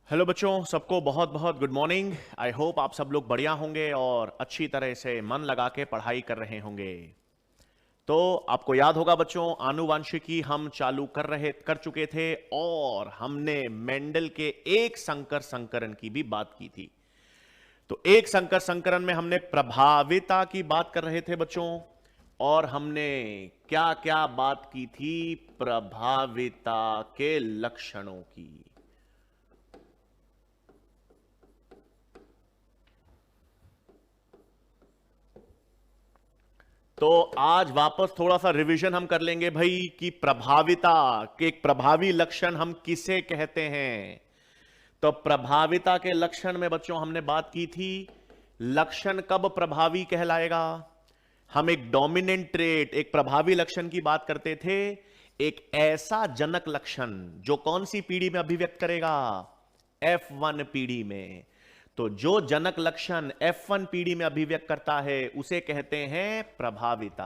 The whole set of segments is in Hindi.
हेलो बच्चों, सबको बहुत बहुत गुड मॉर्निंग। आई होप आप सब लोग बढ़िया होंगे और अच्छी तरह से मन लगा के पढ़ाई कर रहे होंगे। तो आपको याद होगा बच्चों, आनुवांशिकी हम चालू कर चुके थे और हमने मेंडल के एक संकर संकरण की भी बात की थी। तो एक संकर संकरण में हमने प्रभाविता की बात कर रहे थे बच्चों, और हमने क्या क्या बात की थी? प्रभाविता के लक्षणों की। तो आज वापस थोड़ा सा रिवीजन हम कर लेंगे भाई कि प्रभाविता के एक प्रभावी लक्षण हम किसे कहते हैं। तो प्रभाविता के लक्षण में बच्चों हमने बात की थी, लक्षण कब प्रभावी कहलाएगा। हम एक डोमिनेंट ट्रेट, एक प्रभावी लक्षण की बात करते थे, एक ऐसा जनक लक्षण जो कौन सी पीढ़ी में अभिव्यक्त करेगा? F1 पीढ़ी में। तो जो जनक लक्षण F1 पीढ़ी में अभिव्यक्त करता है उसे कहते हैं प्रभाविता।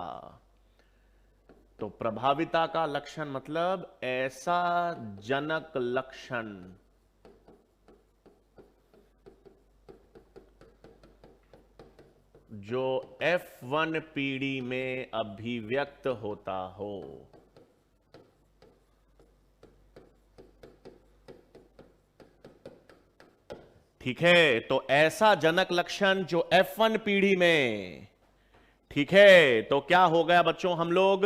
तो प्रभाविता का लक्षण मतलब ऐसा जनक लक्षण जो F1 पीढ़ी में अभिव्यक्त होता हो। ठीक है, तो ऐसा जनक लक्षण जो F1 पीढ़ी में, ठीक है, तो क्या हो गया बच्चों हम लोग?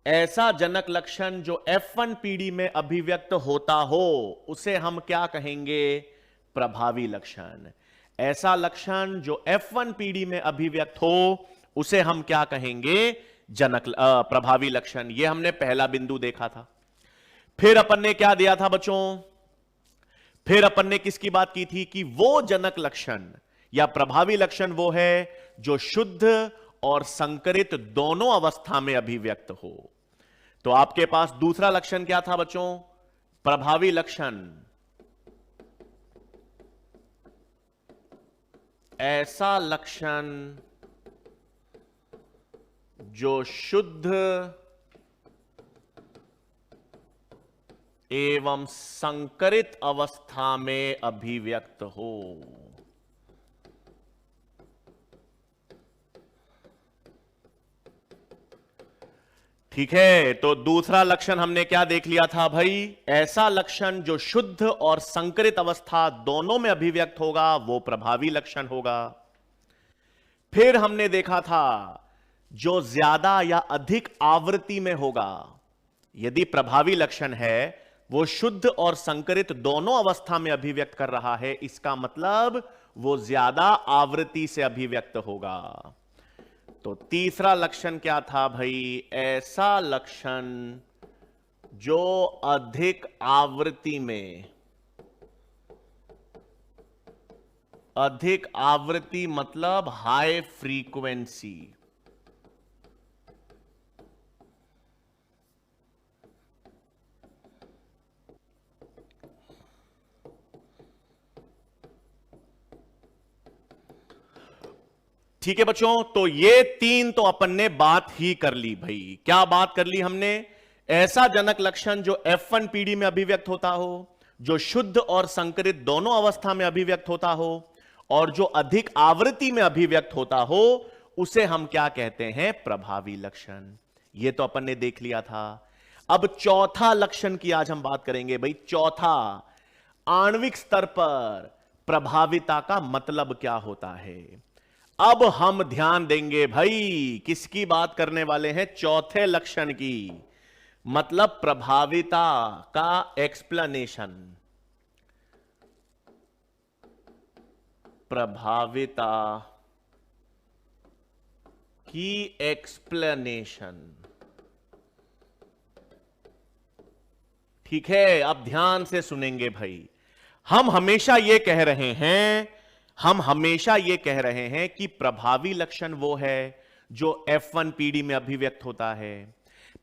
ऐसा जनक लक्षण जो F1 पीढ़ी में अभिव्यक्त होता हो उसे हम क्या कहेंगे? प्रभावी लक्षण। ऐसा लक्षण जो F1 पीढ़ी में अभिव्यक्त हो उसे हम क्या कहेंगे? प्रभावी लक्षण। यह हमने पहला बिंदु देखा था। फिर अपन ने क्या दिया था बच्चों? फिर अपन ने किसकी बात की थी कि वो जनक लक्षण या प्रभावी लक्षण वो है जो शुद्ध और संकरित दोनों अवस्था में अभिव्यक्त हो। तो आपके पास दूसरा लक्षण क्या था बच्चों? प्रभावी लक्षण ऐसा लक्षण जो शुद्ध एवं संकरित अवस्था में अभिव्यक्त हो। ठीक है, तो दूसरा लक्षण हमने क्या देख लिया था भाई? ऐसा लक्षण जो शुद्ध और संकरित अवस्था दोनों में अभिव्यक्त होगा वो प्रभावी लक्षण होगा। फिर हमने देखा था जो ज्यादा या अधिक आवृत्ति में होगा। यदि प्रभावी लक्षण है वो शुद्ध और संकरित दोनों अवस्था में अभिव्यक्त कर रहा है, इसका मतलब वो ज्यादा आवृत्ति से अभिव्यक्त होगा। तो तीसरा लक्षण क्या था भाई? ऐसा लक्षण जो अधिक आवृत्ति में, अधिक आवृत्ति मतलब हाई फ्रीक्वेंसी, ठीक है बच्चों। तो ये तीन तो अपन ने बात ही कर ली भाई। क्या बात कर ली हमने? ऐसा जनक लक्षण जो F1 पीढ़ी में अभिव्यक्त होता हो, जो शुद्ध और संकरित दोनों अवस्था में अभिव्यक्त होता हो, और जो अधिक आवृत्ति में अभिव्यक्त होता हो, उसे हम क्या कहते हैं? प्रभावी लक्षण। ये तो अपन ने देख लिया था। अब चौथा लक्षण की आज हम बात करेंगे भाई। चौथा, आणविक स्तर पर प्रभाविता का मतलब क्या होता है। अब हम ध्यान देंगे भाई, किसकी बात करने वाले हैं? चौथे लक्षण की, मतलब प्रभाविता का एक्सप्लेनेशन। प्रभाविता की एक्सप्लेनेशन। ठीक है, अब ध्यान से सुनेंगे भाई। हम हमेशा यह कह रहे हैं, हम हमेशा यह कह रहे हैं कि प्रभावी लक्षण वो है जो F1 पीढ़ी में अभिव्यक्त होता है।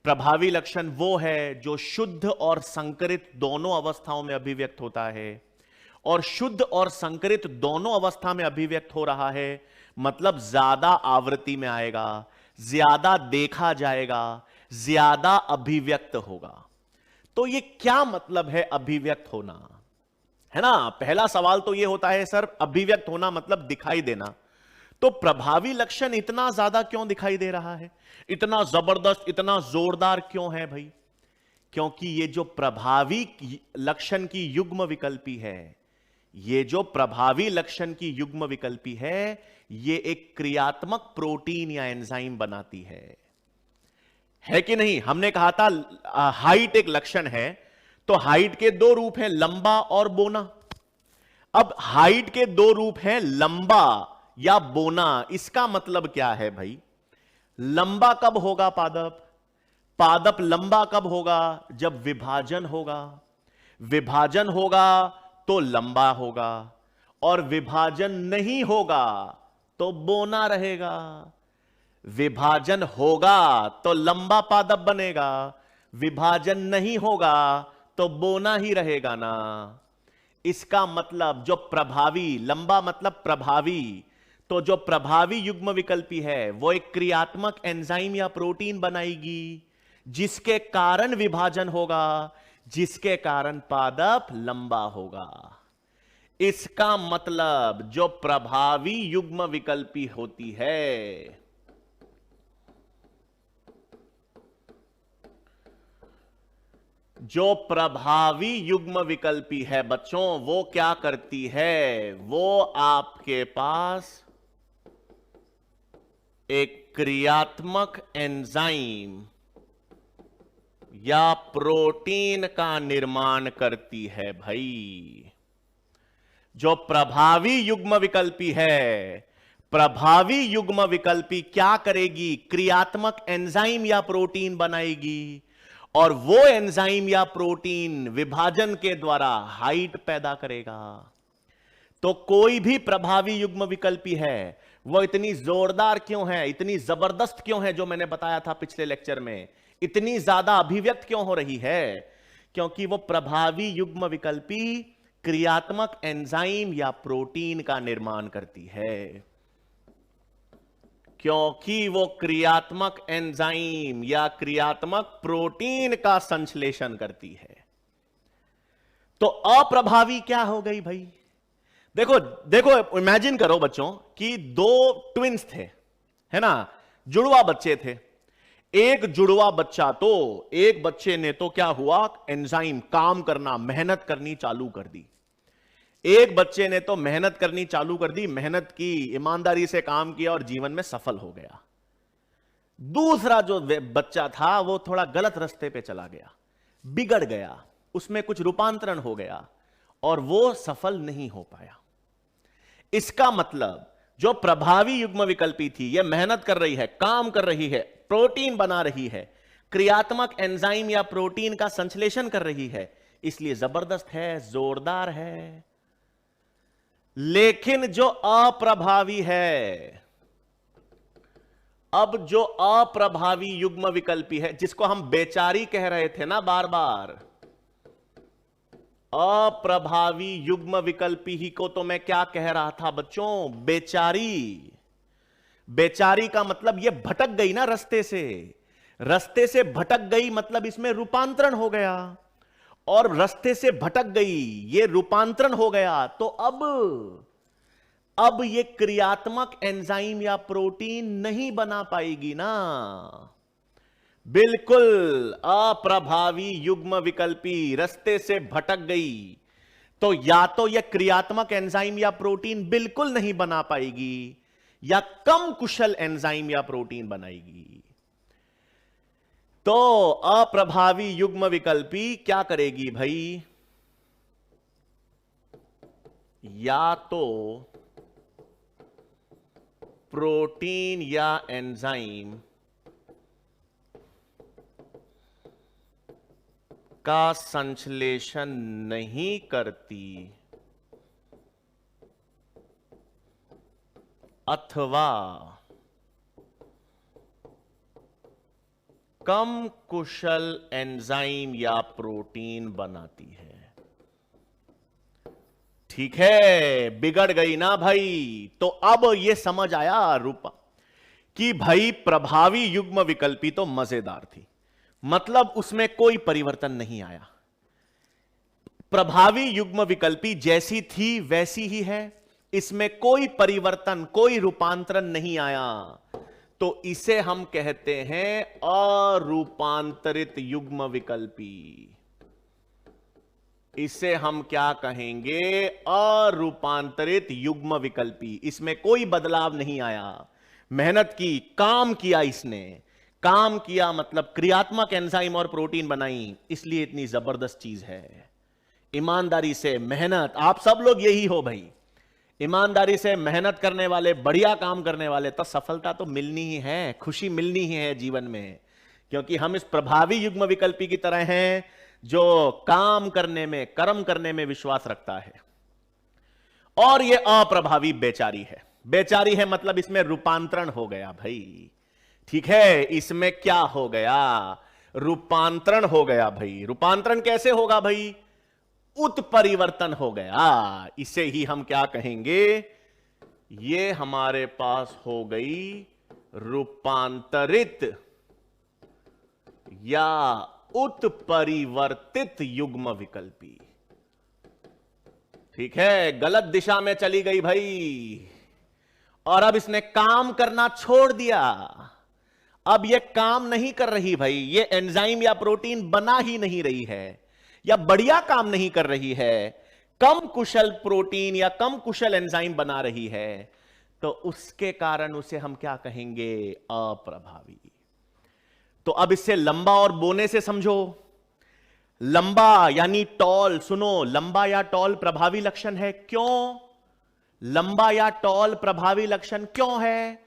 प्रभावी लक्षण वो है जो शुद्ध और संकरित दोनों अवस्थाओं में अभिव्यक्त होता है। और शुद्ध और संकरित दोनों अवस्था में अभिव्यक्त हो रहा है मतलब ज्यादा आवृत्ति में आएगा, ज्यादा देखा जाएगा, ज्यादा अभिव्यक्त होगा। तो ये क्या मतलब है अभिव्यक्त होना? है ना। पहला सवाल तो यह होता है सर, अभिव्यक्त होना मतलब दिखाई देना, तो प्रभावी लक्षण इतना ज्यादा क्यों दिखाई दे रहा है, इतना जबरदस्त, इतना जोरदार क्यों है भाई? क्योंकि ये जो प्रभावी लक्षण की युग्म विकल्पी है, ये जो प्रभावी लक्षण की युग्म विकल्पी है, ये एक क्रियात्मक प्रोटीन या एंजाइम बनाती है कि नहीं? हमने कहा था हाइट एक लक्षण है, तो हाइट के दो रूप हैं, लंबा और बोना। अब हाइट के दो रूप हैं, लंबा या बोना। इसका मतलब क्या है भाई? लंबा कब होगा पादप? पादप लंबा कब होगा? जब विभाजन होगा। विभाजन होगा तो लंबा होगा, और विभाजन नहीं होगा तो बोना रहेगा। विभाजन होगा तो लंबा पादप बनेगा, विभाजन नहीं होगा तो बोना ही रहेगा ना। इसका मतलब जो प्रभावी, लंबा मतलब प्रभावी, तो जो प्रभावी युग्म विकल्पी है वो एक क्रियात्मक एंजाइम या प्रोटीन बनाएगी, जिसके कारण विभाजन होगा, जिसके कारण पादप लंबा होगा। इसका मतलब जो प्रभावी युग्म विकल्पी होती है, जो प्रभावी युग्म विकल्पी है बच्चों, वो क्या करती है? वो आपके पास एक क्रियात्मक एंजाइम या प्रोटीन का निर्माण करती है भाई। जो प्रभावी युग्म विकल्पी है, प्रभावी युग्म विकल्पी क्या करेगी? क्रियात्मक एंजाइम या प्रोटीन बनाएगी, और वो एंजाइम या प्रोटीन विभाजन के द्वारा हाइट पैदा करेगा। तो कोई भी प्रभावी युग्म विकल्पी है, वो इतनी जोरदार क्यों है, इतनी जबरदस्त क्यों है, जो मैंने बताया था पिछले लेक्चर में, इतनी ज्यादा अभिव्यक्त क्यों हो रही है? क्योंकि वो प्रभावी युग्म विकल्पी क्रियात्मक एंजाइम या प्रोटीन का निर्माण करती है। क्योंकि वो क्रियात्मक एंजाइम या क्रियात्मक प्रोटीन का संश्लेषण करती है। तो अप्रभावी क्या हो गई भाई? देखो देखो, इमेजिन करो बच्चों कि दो ट्विंस थे, है ना, जुड़वा बच्चे थे। एक जुड़वा बच्चा, तो एक बच्चे ने तो क्या हुआ, एंजाइम काम करना, मेहनत करनी चालू कर दी। एक बच्चे ने तो मेहनत करनी चालू कर दी, मेहनत की, ईमानदारी से काम किया और जीवन में सफल हो गया। दूसरा जो बच्चा था वो थोड़ा गलत रास्ते पे चला गया, बिगड़ गया, उसमें कुछ रूपांतरण हो गया और वो सफल नहीं हो पाया। इसका मतलब जो प्रभावी युग्म विकल्पी थी, ये मेहनत कर रही है, काम कर रही है, प्रोटीन बना रही है, क्रियात्मक एंजाइम या प्रोटीन का संश्लेषण कर रही है, इसलिए जबरदस्त है, जोरदार है। लेकिन जो अप्रभावी है, अब जो अप्रभावी युग्म विकल्पी है, जिसको हम बेचारी कह रहे थे ना बार बार, अप्रभावी युग्म विकल्पी ही को तो मैं क्या कह रहा था बच्चों? बेचारी। बेचारी का मतलब ये भटक गई ना रास्ते से भटक गई, मतलब इसमें रूपांतरण हो गया, और रास्ते से भटक गई, ये रूपांतरण हो गया, तो अब ये क्रियात्मक एंजाइम या प्रोटीन नहीं बना पाएगी ना। बिल्कुल, अप्रभावी युग्म विकल्पी रास्ते से भटक गई, तो या तो यह क्रियात्मक एंजाइम या प्रोटीन बिल्कुल नहीं बना पाएगी, या कम कुशल एंजाइम या प्रोटीन बनाएगी। तो अप्रभावी युग्म विकल्पी क्या करेगी भाई? या तो प्रोटीन या एंजाइम का संश्लेषण नहीं करती, अथवा कम कुशल एंजाइम या प्रोटीन बनाती है। ठीक है, बिगड़ गई ना भाई। तो अब यह समझ आया रूपा कि भाई प्रभावी युग्म विकल्पी तो मजेदार थी, मतलब उसमें कोई परिवर्तन नहीं आया। प्रभावी युग्म विकल्पी जैसी थी वैसी ही है, इसमें कोई परिवर्तन, कोई रूपांतरण नहीं आया, तो इसे हम कहते हैं अरूपांतरित युग्म विकल्पी। इसे हम क्या कहेंगे? अरूपांतरित युग्म विकल्पी। इसमें कोई बदलाव नहीं आया, मेहनत की, काम किया, इसने काम किया मतलब क्रियात्मक एंजाइम और प्रोटीन बनाई, इसलिए इतनी जबरदस्त चीज है। ईमानदारी से मेहनत, आप सब लोग यही हो भाई, ईमानदारी से मेहनत करने वाले, बढ़िया काम करने वाले, तो सफलता तो मिलनी ही है, खुशी मिलनी ही है जीवन में, क्योंकि हम इस प्रभावी युग्म विकल्पी की तरह हैं जो काम करने में, कर्म करने में विश्वास रखता है। और यह अप्रभावी बेचारी है। बेचारी है मतलब इसमें रूपांतरण हो गया भाई, ठीक है, इसमें क्या हो गया? रूपांतरण हो गया भाई। रूपांतरण कैसे होगा भाई? उत्परिवर्तन हो गया। इसे ही हम क्या कहेंगे? ये हमारे पास हो गई रूपांतरित या उत्परिवर्तित युग्म विकल्पी। ठीक है, गलत दिशा में चली गई भाई, और अब इसने काम करना छोड़ दिया। अब ये काम नहीं कर रही भाई, ये एंजाइम या प्रोटीन बना ही नहीं रही है, या बढ़िया काम नहीं कर रही है, कम कुशल प्रोटीन या कम कुशल एंजाइम बना रही है, तो उसके कारण उसे हम क्या कहेंगे? अप्रभावी। तो अब इससे लंबा और बोने से समझो। लंबा यानी टॉल, सुनो, लंबा या टॉल प्रभावी लक्षण है। क्यों लंबा या टॉल प्रभावी लक्षण क्यों है?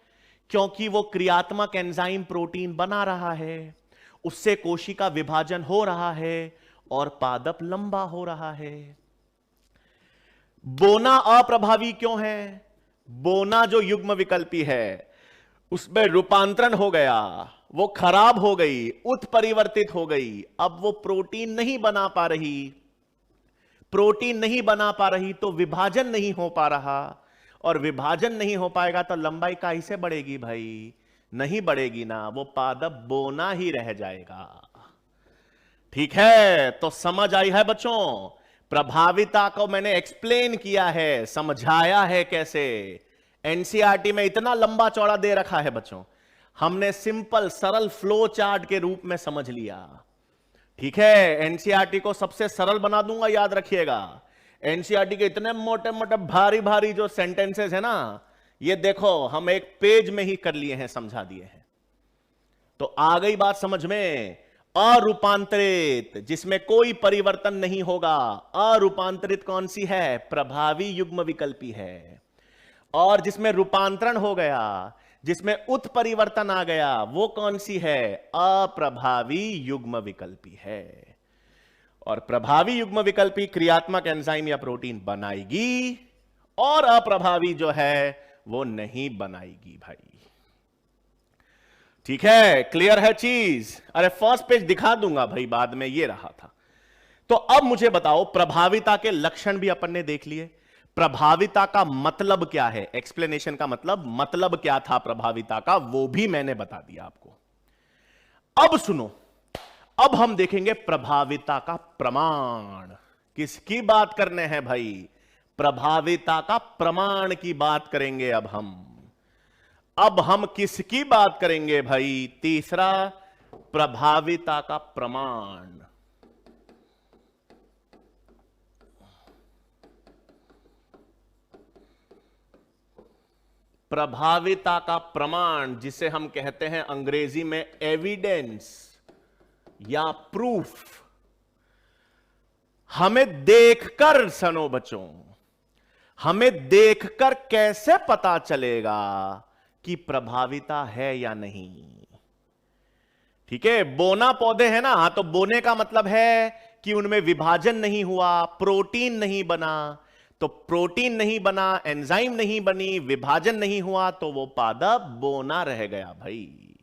क्योंकि वो क्रियात्मक एंजाइम प्रोटीन बना रहा है, उससे कोशिका विभाजन हो रहा है और पादप लंबा हो रहा है। बोना अप्रभावी क्यों है? बोना जो युग्म विकल्पी है उसमें रूपांतरण हो गया, वो खराब हो गई, उत्परिवर्तित हो गई, अब वो प्रोटीन नहीं बना पा रही। प्रोटीन नहीं बना पा रही तो विभाजन नहीं हो पा रहा, और विभाजन नहीं हो पाएगा तो लंबाई कैसे बढ़ेगी भाई? नहीं बढ़ेगी ना, वो पादप बोना ही रह जाएगा। ठीक है, तो समझ आई है बच्चों? प्रभाविता को मैंने एक्सप्लेन किया है, समझाया है कैसे। एनसीईआरटी में इतना लंबा चौड़ा दे रखा है बच्चों, हमने सिंपल सरल फ्लो चार्ट के रूप में समझ लिया। ठीक है, एनसीईआरटी को सबसे सरल बना दूंगा, याद रखिएगा। एनसीईआरटी के इतने मोटे मोटे भारी भारी जो सेंटेंसेस है ना, ये देखो हम एक पेज में ही कर लिए हैं, समझा दिए हैं। तो आ गई बात समझ में? अरूपांतरित, जिसमें कोई परिवर्तन नहीं होगा। अरूपांतरित कौन सी है? प्रभावी युग्म विकल्पी है। और जिसमें रूपांतरण हो गया, जिसमें उत्परिवर्तन आ गया, वो कौन सी है? अप्रभावी युग्म विकल्पी है। और प्रभावी युग्म विकल्पी क्रियात्मक एंजाइम या प्रोटीन बनाएगी, और अप्रभावी जो है वो नहीं बनाएगी भाई। ठीक है, क्लियर है चीज? अरे फर्स्ट पेज दिखा दूंगा भाई बाद में, ये रहा था। तो अब मुझे बताओ, प्रभाविता के लक्षण भी अपन ने देख लिए, प्रभाविता का मतलब क्या है? एक्सप्लेनेशन का मतलब क्या था प्रभाविता का, वो भी मैंने बता दिया आपको। अब सुनो, अब हम देखेंगे प्रभाविता का प्रमाण। किसकी बात करने हैं भाई? प्रभाविता का प्रमाण की बात करेंगे अब हम किसकी बात करेंगे भाई? तीसरा, प्रभाविता का प्रमाण। प्रभाविता का प्रमाण, जिसे हम कहते हैं अंग्रेजी में एविडेंस या प्रूफ। हमें देखकर, सुनो बच्चों, हमें देखकर कैसे पता चलेगा कि प्रभाविता है या नहीं? ठीक है, बोना पौधे हैं ना, तो बोने का मतलब है कि उनमें विभाजन नहीं हुआ, प्रोटीन नहीं बना। तो प्रोटीन नहीं बना, एंजाइम नहीं बनी, विभाजन नहीं हुआ, तो वो पादप बोना रह गया भाई।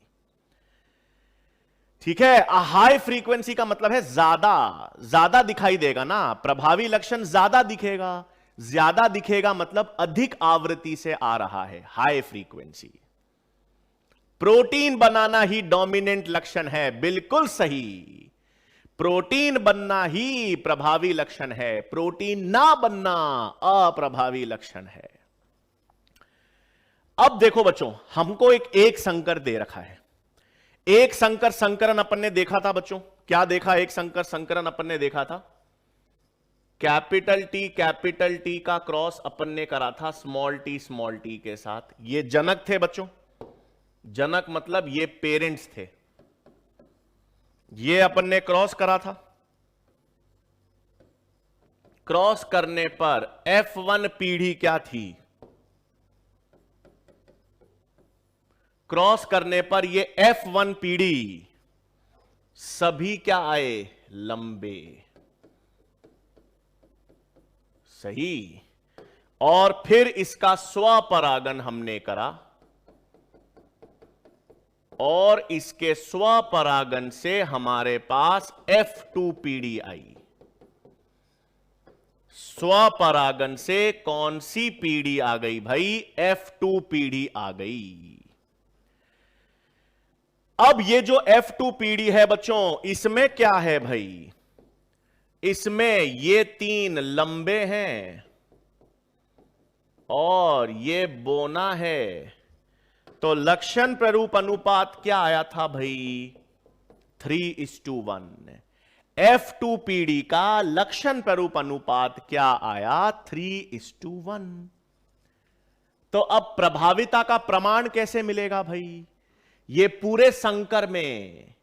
ठीक है, हाई फ्रीक्वेंसी का मतलब है ज्यादा दिखाई देगा ना, प्रभावी लक्षण ज्यादा दिखेगा। ज्यादा दिखेगा मतलब अधिक आवृत्ति से आ रहा है, हाई फ्रीक्वेंसी। प्रोटीन बनाना ही डोमिनेंट लक्षण है, बिल्कुल सही। प्रोटीन बनना ही प्रभावी लक्षण है, प्रोटीन ना बनना अप्रभावी लक्षण है। अब देखो बच्चों, हमको एक संकर दे रखा है। एक संकर संकरण अपन ने देखा था बच्चों, क्या देखा? एक संकर संकरण अपन ने देखा था, कैपिटल टी का क्रॉस अपन ने करा था स्मॉल टी के साथ। ये जनक थे बच्चों, जनक मतलब ये पेरेंट्स थे। ये अपन ने क्रॉस करा था, क्रॉस करने पर F1 पीढ़ी क्या थी? क्रॉस करने पर ये F1 पीढ़ी सभी क्या आए? लंबे। सही। और फिर इसका स्वपरागन हमने करा और इसके स्वपरागन से हमारे पास F2 पीढ़ी आई। स्वपरागन से कौन सी पीढ़ी आ गई भाई? F2 पीढ़ी आ गई। अब ये जो F2 पीढ़ी है बच्चों, इसमें क्या है भाई? इसमें ये 3 लंबे हैं और ये बोना है। तो लक्षण प्ररूप अनुपात क्या आया था भाई? 3:1। F2 पीढ़ी का लक्षण प्ररूप अनुपात क्या आया? 3:1। तो अब प्रभाविता का प्रमाण कैसे मिलेगा भाई? ये पूरे संकर में,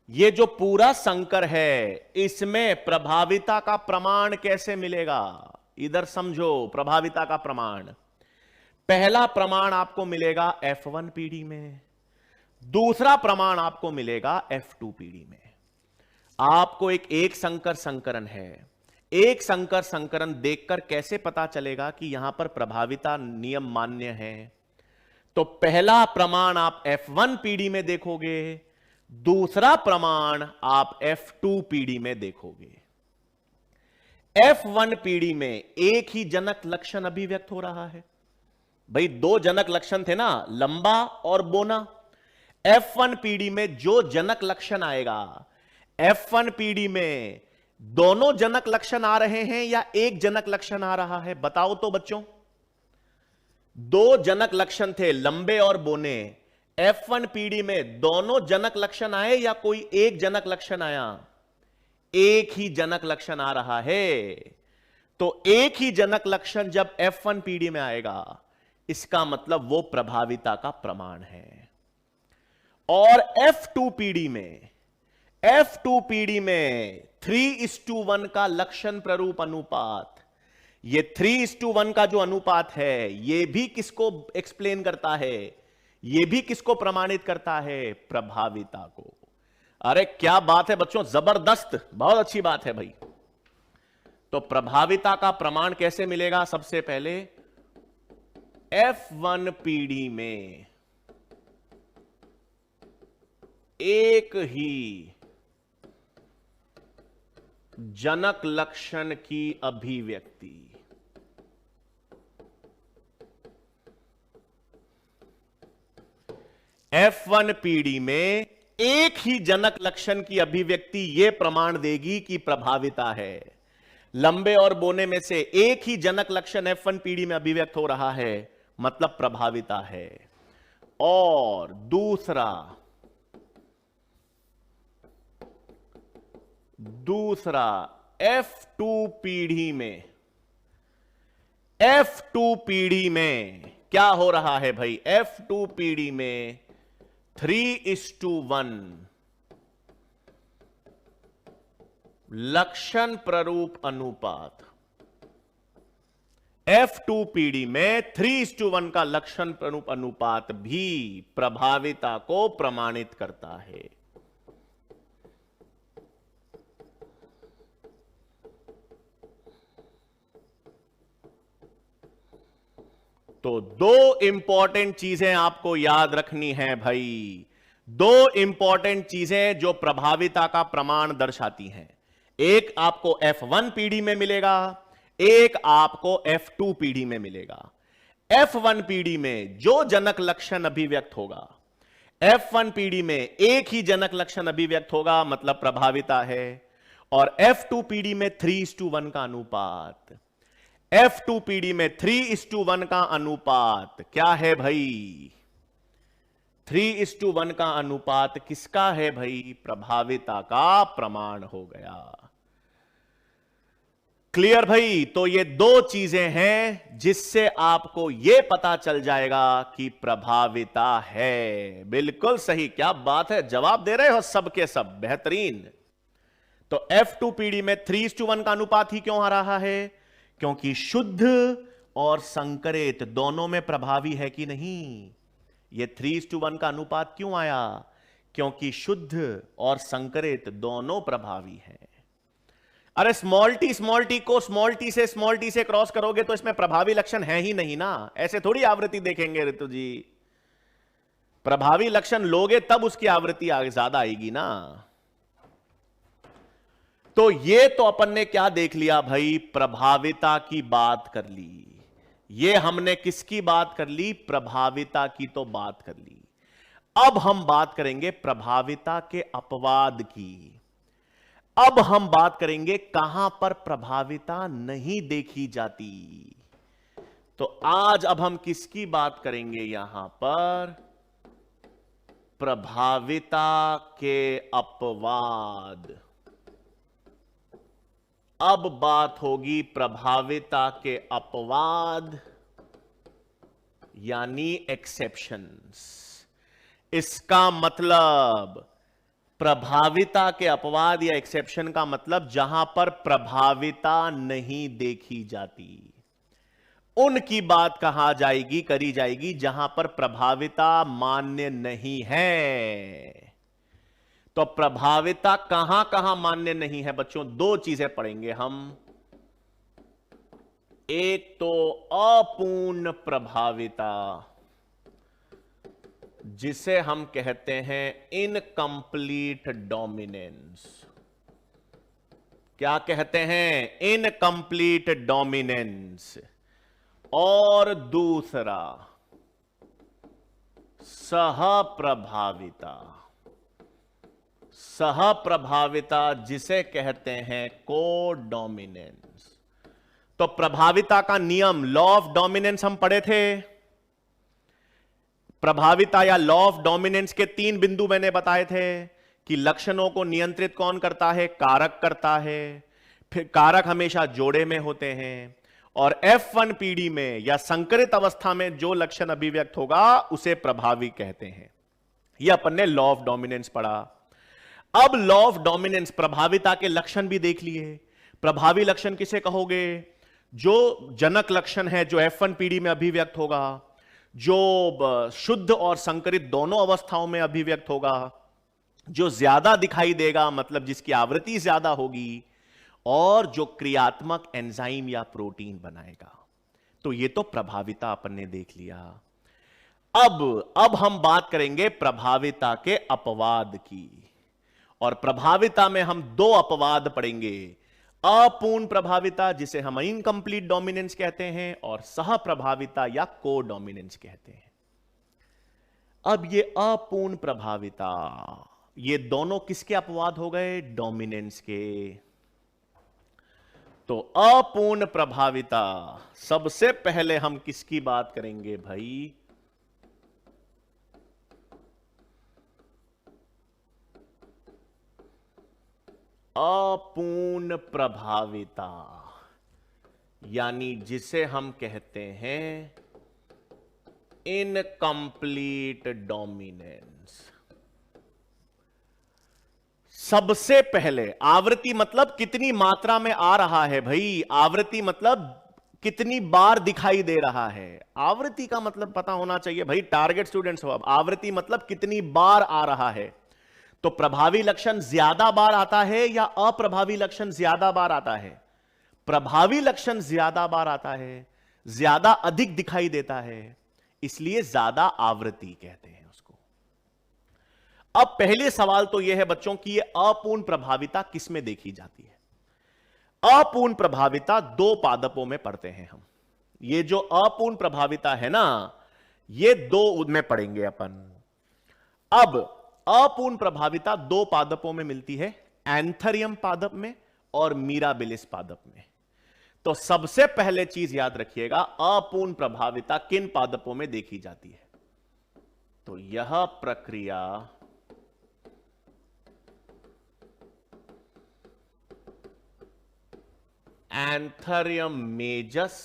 ये जो पूरा संकर है, इसमें प्रभाविता का प्रमाण कैसे मिलेगा? इधर समझो, प्रभाविता का प्रमाण, पहला प्रमाण आपको मिलेगा F1 पीढ़ी में, दूसरा प्रमाण आपको मिलेगा F2 पीढ़ी में। आपको एक संकर संकरण है, एक संकर संकरण देखकर कैसे पता चलेगा कि यहां पर प्रभाविता नियम मान्य है? तो पहला प्रमाण आप F1 पीढ़ी में देखोगे, दूसरा प्रमाण आप F2 पीढ़ी में देखोगे। F1 पीढ़ी में एक ही जनक लक्षण अभिव्यक्त हो रहा है भाई, 2 जनक लक्षण थे ना, लंबा और बोना। F1 पीढ़ी में जो जनक लक्षण आएगा, F1 पीढ़ी में दोनों जनक लक्षण आ रहे हैं या एक जनक लक्षण आ रहा है? बताओ तो बच्चों। 2 जनक लक्षण थे, लंबे और बोने। F1 पीढ़ी में दोनों जनक लक्षण आए या कोई एक जनक लक्षण आया? एक ही जनक लक्षण आ रहा है। तो एक ही जनक लक्षण जब F1 पीढ़ी में आएगा, इसका मतलब वो प्रभाविता का प्रमाण है। और F2 पीढ़ी में, F2 पीढ़ी में 3:1 का लक्षण प्ररूप अनुपात, ये 3:1 का जो अनुपात है, ये भी किसको एक्सप्लेन करता है? ये भी किसको प्रमाणित करता है? प्रभाविता को। अरे क्या बात है बच्चों, जबरदस्त, बहुत अच्छी बात है भाई। तो प्रभाविता का प्रमाण कैसे मिलेगा? सबसे पहले F1 पीढ़ी में एक ही जनक लक्षण की अभिव्यक्ति, F1 पीढ़ी में एक ही जनक लक्षण की अभिव्यक्ति यह प्रमाण देगी कि प्रभाविता है। लंबे और बोने में से एक ही जनक लक्षण F1 पीढ़ी में अभिव्यक्त हो रहा है, मतलब प्रभाविता है। और दूसरा F2 पीढ़ी में, F2 पीढ़ी में क्या हो रहा है भाई? F2 पीढ़ी में 3:1 लक्षण प्ररूप अनुपात। F2 पीढ़ी में 3:1 का लक्षण प्ररूप अनुपात भी प्रभाविता को प्रमाणित करता है। तो 2 इंपॉर्टेंट चीजें आपको याद रखनी है भाई, 2 इंपॉर्टेंट चीजें जो प्रभाविता का प्रमाण दर्शाती हैं। एक आपको F1 पीढ़ी में मिलेगा, एक आपको F2 पीढ़ी में मिलेगा। F1 पीढ़ी में जो जनक लक्षण अभिव्यक्त होगा, F1 पीढ़ी में एक ही जनक लक्षण अभिव्यक्त होगा, मतलब प्रभाविता है। और F2PD में 3:1 का अनुपात। F2PD में 3:1 का अनुपात क्या है भाई? 3:1 का अनुपात किसका है भाई? प्रभाविता का प्रमाण हो गया। क्लियर भाई? तो ये दो चीजें हैं जिससे आपको यह पता चल जाएगा कि प्रभाविता है। बिल्कुल सही, क्या बात है, जवाब दे रहे हो सबके सब, बेहतरीन। तो F2PD में 3:1 का अनुपात ही क्यों आ रहा है? क्योंकि शुद्ध और संकरित दोनों में प्रभावी है कि नहीं। यह 3:1 का अनुपात क्यों आया? क्योंकि शुद्ध और संकरित दोनों प्रभावी हैं। अरे स्मॉल टी को स्मॉल टी से क्रॉस करोगे तो इसमें प्रभावी लक्षण है ही नहीं ना। ऐसे थोड़ी आवृत्ति देखेंगे ऋतु जी। प्रभावी लक्षण लोगे तब उसकी आवृत्ति आगे ज्यादा आएगी ना। तो ये तो अपन ने क्या देख लिया भाई? प्रभाविता की बात कर ली। ये हमने किसकी बात कर ली? प्रभाविता की तो बात कर ली। अब हम बात करेंगे प्रभाविता के अपवाद की। अब हम बात करेंगे कहां पर प्रभाविता नहीं देखी जाती। तो आज अब हम किसकी बात करेंगे? यहां पर प्रभाविता के अपवाद। अब बात होगी प्रभाविता के अपवाद यानी एक्सेप्शंस। इसका मतलब प्रभाविता के अपवाद या एक्सेप्शन का मतलब जहां पर प्रभाविता नहीं देखी जाती, उनकी बात कहा जाएगी, करी जाएगी जहां पर प्रभाविता मान्य नहीं है। तो प्रभाविता कहां कहां मान्य नहीं है बच्चों? दो चीजें पढ़ेंगे हम। एक तो अपूर्ण प्रभाविता, जिसे हम कहते हैं इनकंप्लीट डोमिनेंस। क्या कहते हैं? Incomplete dominance. और दूसरा सहप्रभाविता। सहप्रभाविता जिसे कहते हैं कोडोमिनेंस। तो प्रभाविता का नियम, लॉ ऑफ डोमिनेंस हम पढ़े थे। प्रभाविता या लॉ ऑफ डोमिनेंस के 3 बिंदु मैंने बताए थे कि लक्षणों को नियंत्रित कौन करता है? कारक करता है। फिर कारक हमेशा जोड़े में होते हैं। और F1PD में या संकरित अवस्था में जो लक्षण अभिव्यक्त होगा उसे प्रभावी कहते हैं। यह अपन ने लॉ ऑफ डोमिनेंस पढ़ा। अब लॉ ऑफ डोमिनेंस प्रभाविता के लक्षण भी देख लिए। प्रभावी लक्षण किसे कहोगे? जो जनक लक्षण है जो F1PD में अभिव्यक्त होगा, जो शुद्ध और संकरित दोनों अवस्थाओं में अभिव्यक्त होगा, जो ज्यादा दिखाई देगा मतलब जिसकी आवृत्ति ज्यादा होगी, और जो क्रियात्मक एंजाइम या प्रोटीन बनाएगा। तो ये तो प्रभाविता अपन ने देख लिया। अब हम बात करेंगे प्रभाविता के अपवाद की। और प्रभाविता में हम 2 अपवाद पढ़ेंगे। अपूर्ण प्रभाविता जिसे हम इनकंप्लीट डोमिनेंस कहते हैं, और सहप्रभाविता या कोडोमिनेंस कहते हैं। अब ये अपूर्ण प्रभाविता, ये दोनों किसके अपवाद हो गए? डोमिनेंस के। तो अपूर्ण प्रभाविता सबसे पहले हम किसकी बात करेंगे भाई? अपूर्ण प्रभाविता यानी जिसे हम कहते हैं इनकंप्लीट डोमिनेंस। सबसे पहले आवृत्ति मतलब कितनी मात्रा में आ रहा है भाई। आवृत्ति मतलब कितनी बार दिखाई दे रहा है। आवृत्ति का मतलब पता होना चाहिए भाई, टारगेट स्टूडेंट्स हो। अब आवृत्ति मतलब कितनी बार आ रहा है। तो प्रभावी लक्षण ज्यादा बार आता है या अप्रभावी लक्षण ज्यादा बार आता है? प्रभावी लक्षण ज्यादा बार आता है, ज्यादा अधिक दिखाई देता है, इसलिए ज्यादा आवृत्ति कहते हैं उसको। अब पहले सवाल तो यह है बच्चों कि यह अपूर्ण प्रभाविता किस में देखी जाती है? अपूर्ण प्रभाविता 2 पादपों में पढ़ते हैं हम। ये जो अपूर्ण प्रभाविता है ना, ये 2 में पढ़ेंगे अपन। अब अपूर्ण प्रभाविता 2 पादपों में मिलती है, एंथरियम पादप में और मीराबिलिस पादप में। तो सबसे पहले चीज याद रखिएगा, अपूर्ण प्रभाविता किन पादपों में देखी जाती है? तो यह प्रक्रिया एंथरियम मेजस,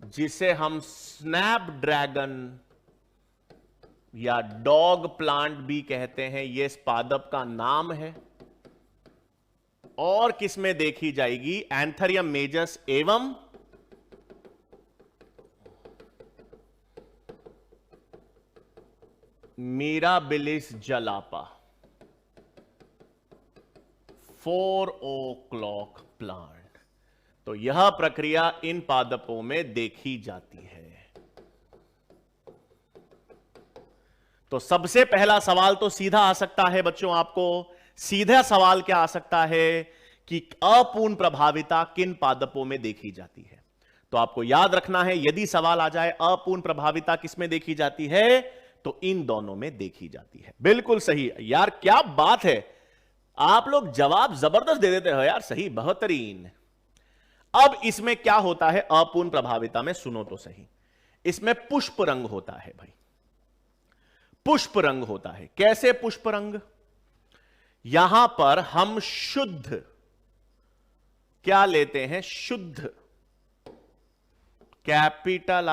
जिसे हम स्नैपड्रैगन या डॉग प्लांट भी कहते हैं, यह इस पादप का नाम है। और किसमें देखी जाएगी? एंथरियम मेजस एवं मीराबिलिस जलापा, 4 o'clock प्लांट। तो यह प्रक्रिया इन पादपों में देखी जाती है। तो सबसे पहला सवाल तो सीधा आ सकता है बच्चों, आपको सीधा सवाल क्या आ सकता है कि अपूर्ण प्रभाविता किन पादपों में देखी जाती है? तो आपको याद रखना है, यदि सवाल आ जाए अपूर्ण प्रभाविता किसमें देखी जाती है, तो इन दोनों में देखी जाती है। बिल्कुल सही यार, क्या बात है, आप लोग जवाब जबरदस्त दे देते हो यार, सही, बेहतरीन। अब इसमें क्या होता है अपूर्ण प्रभाविता में? सुनो तो सही, इसमें पुष्प रंग होता है भाई, पुष्प रंग होता है। कैसे पुष्प रंग? यहां पर हम शुद्ध क्या लेते हैं? शुद्ध, कैपिटल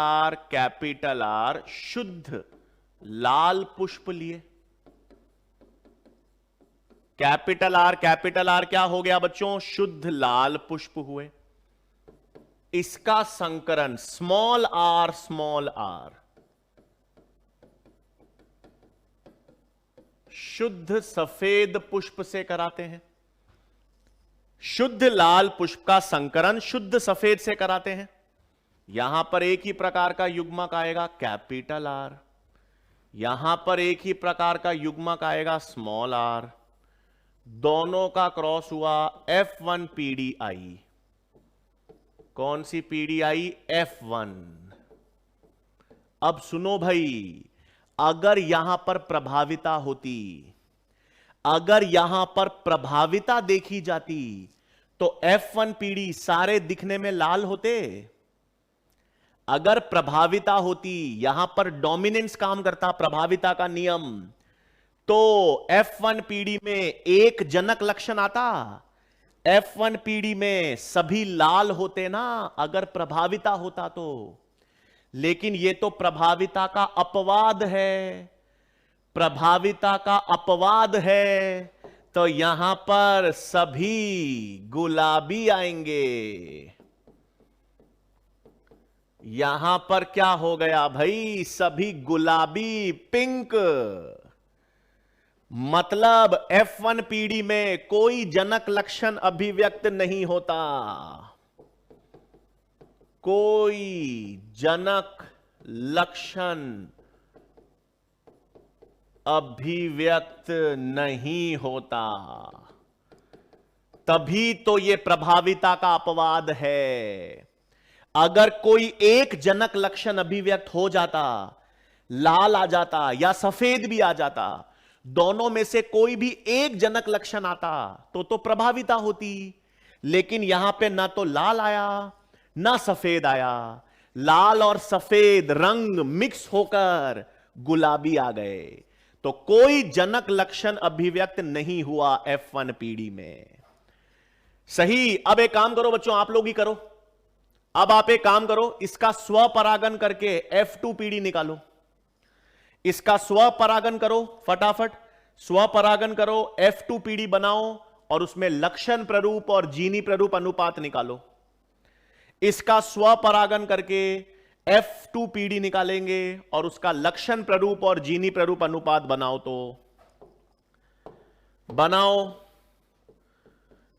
आर शुद्ध लाल पुष्प लिए। कैपिटल आर क्या हो गया बच्चों? शुद्ध लाल पुष्प हुए। इसका संकरण स्मॉल आर शुद्ध सफेद पुष्प से कराते हैं। शुद्ध लाल पुष्प का संकरण शुद्ध सफेद से कराते हैं। यहां पर एक ही प्रकार का युग्मक आएगा कैपिटल आर, यहां पर एक ही प्रकार का युग्मक आएगा स्मॉल आर। दोनों का क्रॉस हुआ F1 PDI। कौन सी PDI? F1। अब सुनो भाई, अगर यहां पर प्रभाविता होती, अगर यहां पर प्रभाविता देखी जाती, तो F1 PD सारे दिखने में लाल होते। अगर प्रभाविता होती, यहां पर डोमिनेंस काम करता, प्रभाविता का नियम, तो F1 PD में एक जनक लक्षण आता। F1 PD में सभी लाल होते ना, अगर प्रभाविता होता तो। लेकिन यह तो प्रभाविता का अपवाद है, प्रभाविता का अपवाद है, तो यहां पर सभी गुलाबी आएंगे। यहां पर क्या हो गया भाई? सभी गुलाबी, पिंक। मतलब F1 PD में कोई जनक लक्षण अभिव्यक्त नहीं होता, कोई जनक लक्षण अभिव्यक्त नहीं होता। तभी तो यह प्रभाविता का अपवाद है। अगर कोई एक जनक लक्षण अभिव्यक्त हो जाता, लाल आ जाता या सफेद भी आ जाता, दोनों में से कोई भी एक जनक लक्षण आता, तो प्रभाविता होती। लेकिन यहां पे ना तो लाल आया ना सफेद आया, लाल और सफेद रंग मिक्स होकर गुलाबी आ गए, तो कोई जनक लक्षण अभिव्यक्त नहीं हुआ F1 PD में। सही। अब एक काम करो बच्चों, आप लोग ही करो। अब आप एक काम करो, इसका स्वपरागन करके F2 PD निकालो। इसका स्वपरागन करो, फटाफट स्वपरागन करो, F2 PD बनाओ और उसमें लक्षण प्ररूप और जीनी प्ररूप अनुपात निकालो। इसका स्वपरागन करके F2 PD निकालेंगे और उसका लक्षण प्ररूप और जीनी प्ररूप अनुपात बनाओ। तो बनाओ।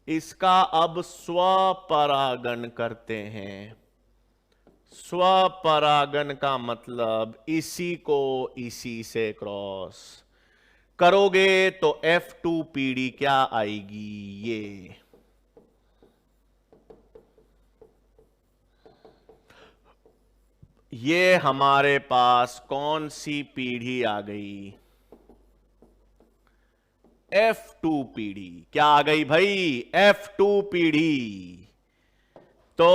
इसका अब स्वपरागन करते हैं। स्वपरागन का मतलब इसी को इसी से क्रॉस करोगे तो F2 PD क्या आएगी? ये हमारे पास कौन सी पीढ़ी आ गई? F2 पीढ़ी। क्या आ गई भाई? F2 पीढ़ी। तो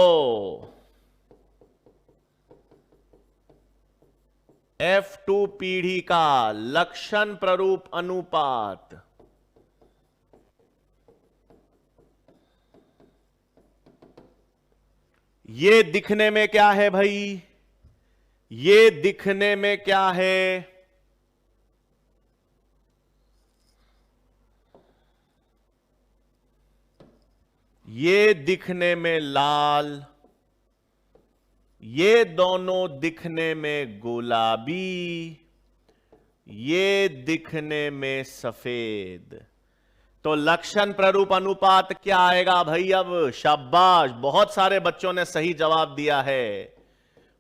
F2 पीढ़ी का लक्षण प्ररूप अनुपात ये दिखने में क्या है भाई? ये दिखने में क्या है? ये दिखने में लाल, ये दोनों दिखने में गुलाबी, ये दिखने में सफेद। तो लक्षण प्ररूप अनुपात क्या आएगा भाई? अब शाबाश, बहुत सारे बच्चों ने सही जवाब दिया है।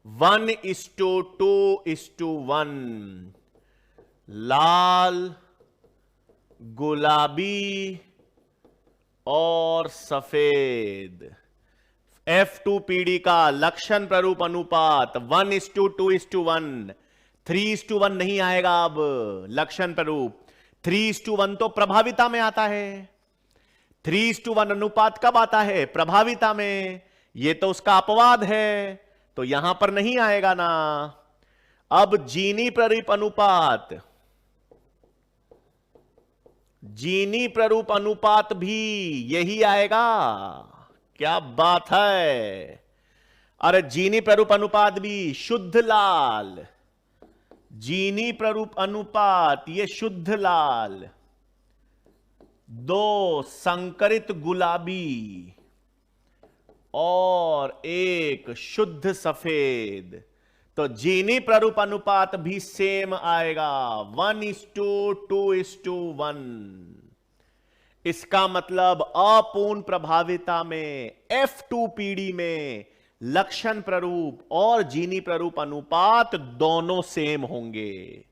1:2:1, लाल, गुलाबी और सफेद। F2 पीढ़ी का लक्षण प्ररूप अनुपात 1:2:1, 3:1 नहीं आएगा। अब लक्षण प्ररूप 3:1 तो प्रभाविता में आता है। 3:1 अनुपात कब आता है? प्रभाविता में। यह तो उसका अपवाद है, तो यहां पर नहीं आएगा ना। अब जीनी प्ररूप अनुपात, जीनी प्ररूप अनुपात भी यही आएगा। क्या बात है! अरे जीनी प्ररूप अनुपात भी शुद्ध लाल, जीनी प्ररूप अनुपात ये शुद्ध लाल, 2 संकरित गुलाबी और 1 शुद्ध सफेद। तो जीनी प्ररूप अनुपात भी सेम आएगा, 1:2:1। इसका मतलब अपूर्ण प्रभाविता में F2 पीढ़ी में लक्षण प्ररूप और जीनी प्ररूप अनुपात दोनों सेम होंगे,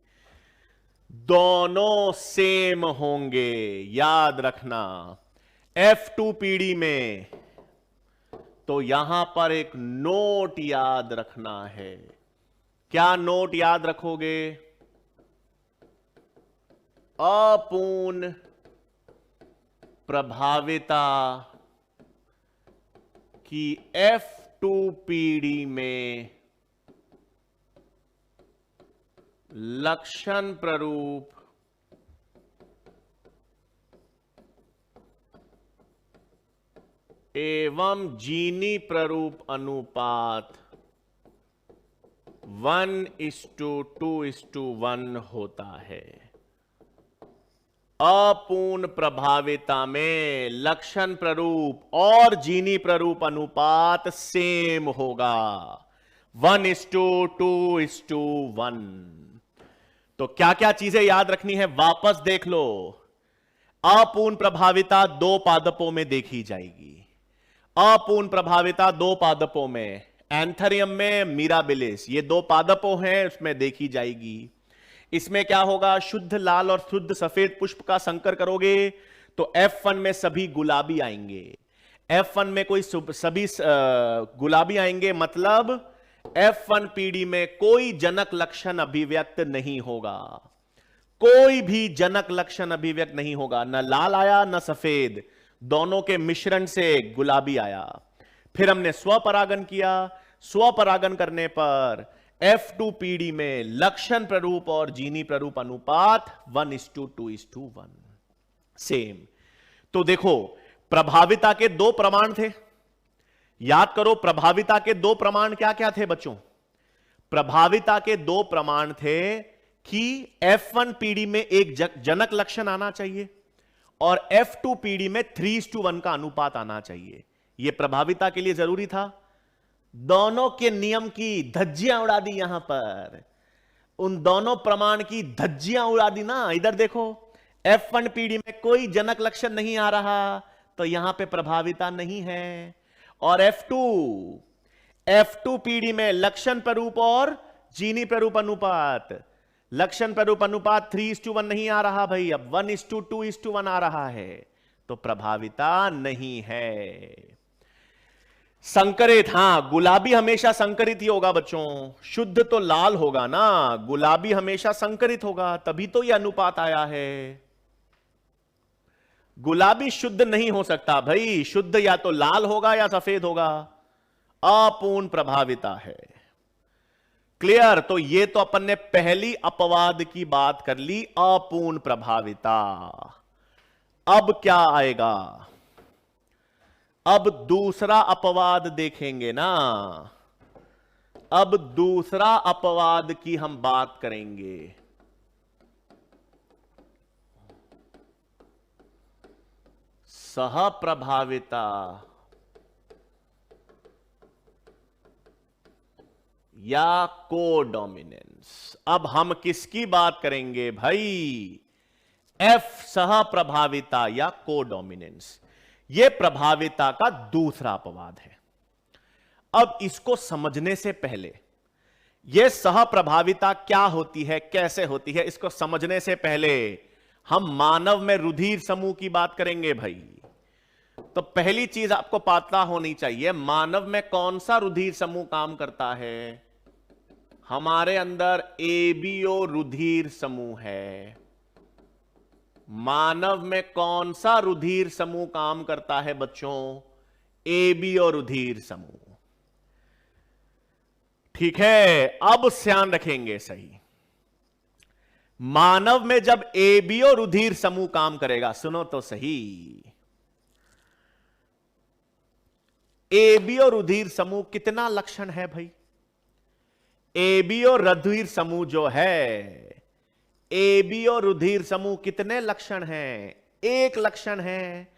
दोनों सेम होंगे। याद रखना F2 पीढ़ी में। तो यहां पर एक नोट याद रखना है। क्या नोट याद रखोगे? अपूर्ण प्रभाविता की F2 पीढ़ी में लक्षण प्ररूप एवं जीनी प्ररूप अनुपात 1:2:1 होता है। अपूर्ण प्रभाविता में लक्षण प्ररूप और जीनी प्ररूप अनुपात सेम होगा, 1:2:1। तो क्या क्या चीजें याद रखनी है वापस देख लो। अपूर्ण प्रभाविता 2 पादपों में देखी जाएगी। अपूर्ण प्रभाविता 2 पादपों में, एंथरियम में, मिराबिलिस, ये 2 पादपों हैं, उसमें देखी जाएगी। इसमें क्या होगा? शुद्ध लाल और शुद्ध सफेद पुष्प का संकर करोगे तो F1 में सभी गुलाबी आएंगे। F1 में कोई सभी गुलाबी आएंगे, मतलब F1 पीढ़ी में कोई जनक लक्षण अभिव्यक्त नहीं होगा। कोई भी जनक लक्षण अभिव्यक्त नहीं होगा। न लाल आया न सफेद, दोनों के मिश्रण से गुलाबी आया। फिर हमने स्वपरागन किया। स्वपरागन करने पर F2 पीढ़ी में लक्षण प्ररूप और जीनी प्ररूप अनुपात 1:2:1 सेम। तो देखो, प्रभाविता के 2 प्रमाण थे। याद करो, प्रभाविता के 2 प्रमाण क्या क्या थे बच्चों? प्रभाविता के 2 प्रमाण थे कि F1 पीढ़ी में एक जनक लक्षण आना चाहिए और F2 पीढ़ी में 3:1 का अनुपात आना चाहिए। यह प्रभाविता के लिए जरूरी था। दोनों के नियम की धज्जियां उड़ा दी यहां पर, उन दोनों प्रमाण की धज्जियां उड़ा दी ना। इधर देखो, F1 पीढ़ी में कोई जनक लक्षण नहीं आ रहा, तो यहां पे प्रभाविता नहीं है। और F2 पीढ़ी में लक्षण प्ररूप और जीनी प्ररूप अनुपात, लक्षण प्ररूप अनुपात 3:1 नहीं आ रहा भाई, अब 1:2:1 आ रहा है, तो प्रभाविता नहीं है। संकरित, हां, गुलाबी हमेशा संकरित ही होगा बच्चों। शुद्ध तो लाल होगा ना, गुलाबी हमेशा संकरित होगा, तभी तो यह अनुपात आया है। गुलाबी शुद्ध नहीं हो सकता भाई, शुद्ध या तो लाल होगा या सफेद होगा, अपूर्ण प्रभाविता है। क्लियर? तो ये तो अपन ने पहली अपवाद की बात कर ली, अपूर्ण प्रभाविता। अब क्या आएगा? अब दूसरा अपवाद देखेंगे ना, अब दूसरा अपवाद की हम बात करेंगे। सहप्रभाविता या कोडोमिनेंस। अब हम किसकी बात करेंगे भाई? एफ सहप्रभाविता या कोडोमिनेंस। यह प्रभाविता का दूसरा अपवाद है। अब इसको समझने से पहले, यह सहप्रभाविता क्या होती है, कैसे होती है, इसको समझने से पहले हम मानव में रुधिर समूह की बात करेंगे भाई। तो पहली चीज आपको पता होनी चाहिए, मानव में कौन सा रुधिर समूह काम करता है? हमारे अंदर एबीओ रुधिर समूह है। मानव में कौन सा रुधिर समूह काम करता है बच्चों? एबीओ रुधिर समूह। ठीक है, अब ध्यान रखेंगे सही। मानव में जब एबीओ रुधिर समूह काम करेगा, सुनो तो सही, एबीओ रुधिर समूह कितना लक्षण है भाई? एबीओ रुधिर समूह जो है, एबीओ रुधिर समूह कितने लक्षण हैं? एक लक्षण है।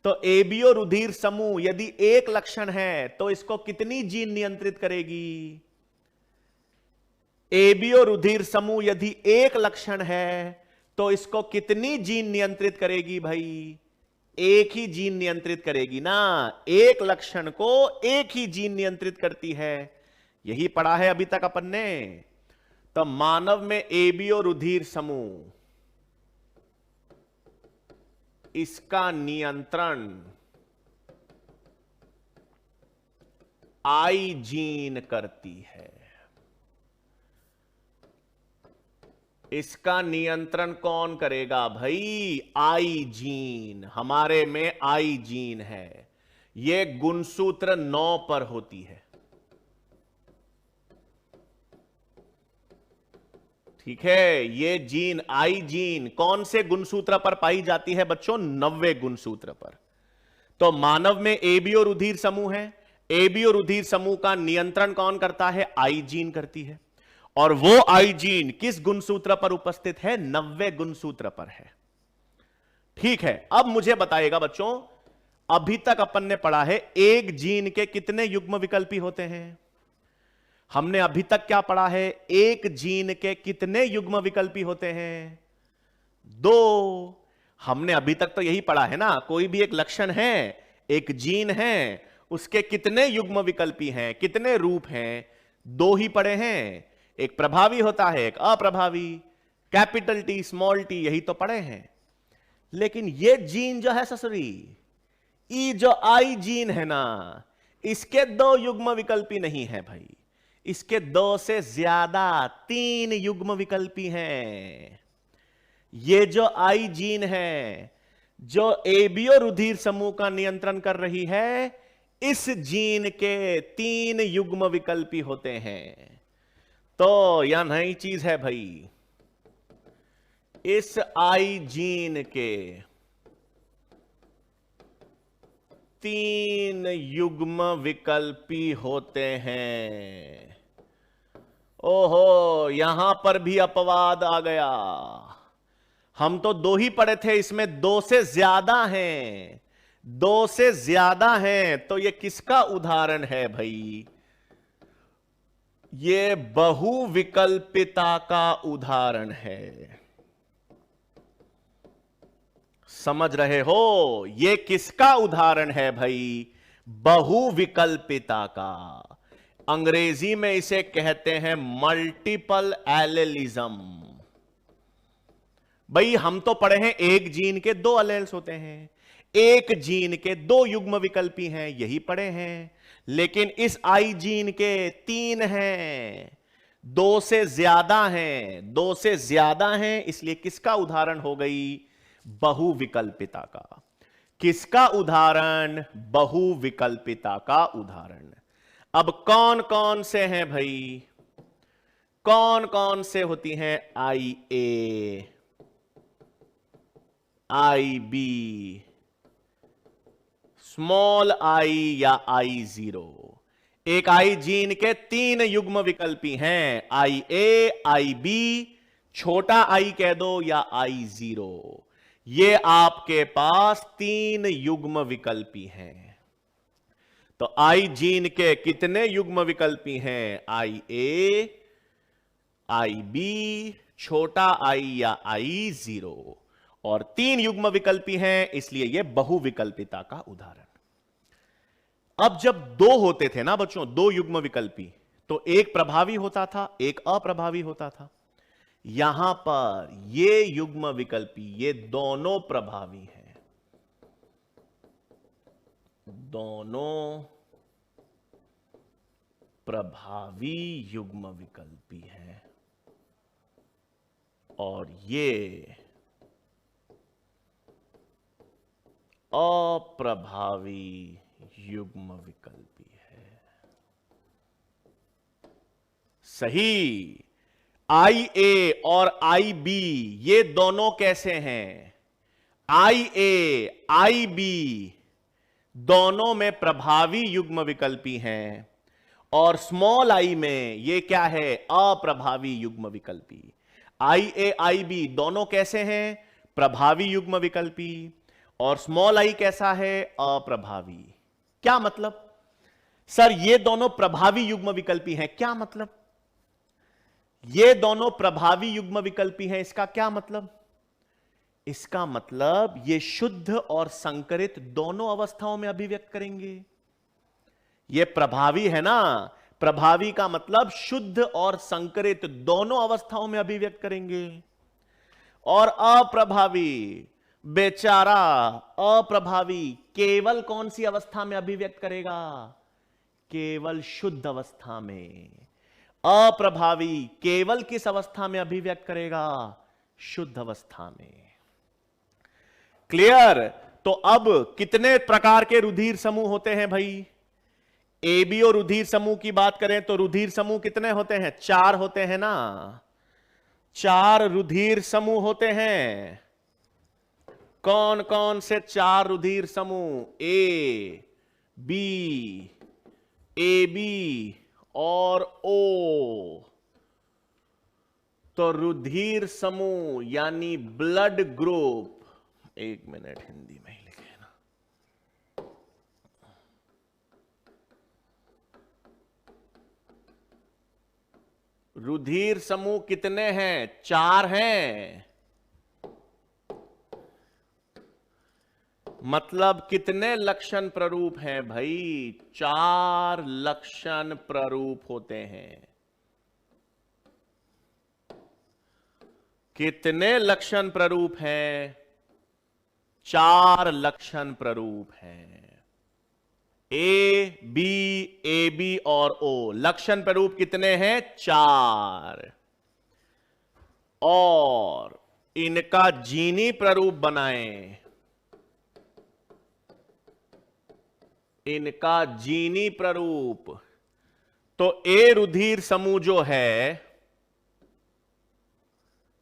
तो एबीओ रुधिर समूह यदि एक लक्षण है तो इसको कितनी जीन नियंत्रित करेगी? एबीओ रुधिर समूह यदि एक लक्षण है तो इसको कितनी जीन नियंत्रित करेगी भाई? एक ही जीन नियंत्रित करेगी ना। एक लक्षण को एक ही जीन नियंत्रित करती है, यही पढ़ा है अभी तक अपन ने। तो मानव में एबीओ रुधिर समूह, इसका नियंत्रण आई जीन करती है। इसका नियंत्रण कौन करेगा भाई? आई जीन। हमारे में आई जीन है, यह गुणसूत्र 9 पर होती है। ठीक है, ये जीन आई जीन कौन से गुणसूत्र पर पाई जाती है बच्चों? 90 गुणसूत्र पर। तो मानव में एबीओ रुधिर समूह है, एबीओ रुधिर समूह का नियंत्रण कौन करता है? आई जीन करती है। और वो आई जीन किस गुणसूत्र पर उपस्थित है? 90 गुणसूत्र पर है। ठीक है, अब मुझे बताइएगा बच्चों, अभी तक अपन ने पढ़ा है एक जीन के कितने युग्म विकल्पी होते हैं? हमने अभी तक क्या पढ़ा है? एक जीन के कितने युग्म विकल्पी होते हैं? 2। हमने अभी तक तो यही पढ़ा है ना, कोई भी एक लक्षण है, एक जीन है, उसके कितने युग्म विकल्पी हैं, कितने रूप हैं? 2 ही पढ़े हैं। एक प्रभावी होता है, एक अप्रभावी, कैपिटल टी स्मॉल टी, यही तो पढ़े हैं। लेकिन ये जीन जो है ससुरी, ई जो आई जीन है ना, इसके 2 युग्म विकल्पी नहीं है भाई, इसके 2 से ज्यादा 3 युग्म विकल्पी हैं। ये जो आई जीन है, जो एबीओ रुधिर समूह का नियंत्रण कर रही है, इस जीन के 3 युग्म विकल्पी होते हैं। तो यह नई चीज है भाई, इस आई जीन के 3 युग्म विकल्पी होते हैं। ओहो, यहां पर भी अपवाद आ गया। हम तो 2 ही पढ़े थे, इसमें 2 से ज्यादा हैं, 2 से ज्यादा हैं। तो ये किसका उदाहरण है भाई? ये बहुविकल्पिता का उदाहरण है। समझ रहे हो? ये किसका उदाहरण है भाई? बहुविकल्पिता का। अंग्रेजी में इसे कहते हैं मल्टीपल एलेलिज्म। भाई हम तो पढ़े हैं एक जीन के 2 एलेल्स होते हैं, एक जीन के 2 युग्म विकल्पी हैं, यही पढ़े हैं। लेकिन इस आई जीन के 3 हैं, 2 से ज्यादा हैं, 2 से ज्यादा हैं, इसलिए किसका उदाहरण हो गई? बहुविकल्पिता का। किसका उदाहरण? बहुविकल्पिता का उदाहरण। अब कौन कौन से हैं भाई? कौन कौन से होती हैं? आई ए, आई बी, स्मॉल आई या आई जीरो। एक आई जीन के 3 युग्म विकल्पी हैं, आई ए, आई बी, छोटा आई कह दो या आई जीरो। ये आपके पास 3 युग्म विकल्पी हैं। तो आई जीन के कितने युग्म विकल्पी हैं? आई ए, आई बी, छोटा आई या आई जीरो, और 3 युग्म विकल्पी हैं, इसलिए यह बहुविकल्पिता का उदाहरण। अब जब 2 होते थे ना बच्चों, 2 युग्म विकल्पी, तो एक प्रभावी होता था, एक अप्रभावी होता था। यहां पर ये युग्म विकल्पी, ये दोनों प्रभावी हैं, दोनों प्रभावी युग्म विकल्पी हैं, और ये अप्रभावी युग्म विकल्पी है। सही। आई ए और आई बी ये दोनों कैसे हैं? आई ए, आई बी दोनों में प्रभावी युग्म विकल्पी हैं, और स्मॉल आई में ये क्या है? अप्रभावी युग्म विकल्पी। आई ए, आई बी दोनों कैसे हैं? प्रभावी युग्म विकल्पी, और स्मॉल आई कैसा है? अप्रभावी। क्या मतलब? सर ये दोनों प्रभावी युग्म विकल्पी हैं, क्या मतलब? ये दोनों प्रभावी युग्म विकल्पी हैं, इसका क्या मतलब? इसका मतलब ये शुद्ध और संकरित दोनों अवस्थाओं में अभिव्यक्त करेंगे। ये प्रभावी है ना, प्रभावी का मतलब शुद्ध और संकरित दोनों अवस्थाओं में अभिव्यक्त करेंगे। और अप्रभावी, बेचारा अप्रभावी केवल कौन सी अवस्था में अभिव्यक्त करेगा? केवल शुद्ध अवस्था में। अप्रभावी केवल किस अवस्था में अभिव्यक्त करेगा? शुद्ध अवस्था में। क्लियर? तो अब कितने प्रकार के रुधिर समूह होते हैं भाई? एबी और रुधिर समूह की बात करें तो रुधिर समूह कितने होते हैं? 4 होते हैं ना। 4 रुधिर समूह होते हैं। कौन कौन से 4 रुधिर समूह? ए बी, ए बी और ओ। तो रुधिर समूह यानी ब्लड ग्रुप, 1 मिनट हिंदी में ही लिखे ना। रुधिर समूह कितने हैं? 4 हैं। मतलब कितने लक्षण प्ररूप हैं भाई? 4 लक्षण प्ररूप होते हैं। कितने लक्षण प्ररूप हैं? 4 लक्षण प्ररूप हैं। ए बी और ओ लक्षण प्ररूप कितने हैं? 4। और इनका जीनी प्ररूप बनाएं। इनका जीनी प्ररूप, तो ए रुधिर समूह जो है,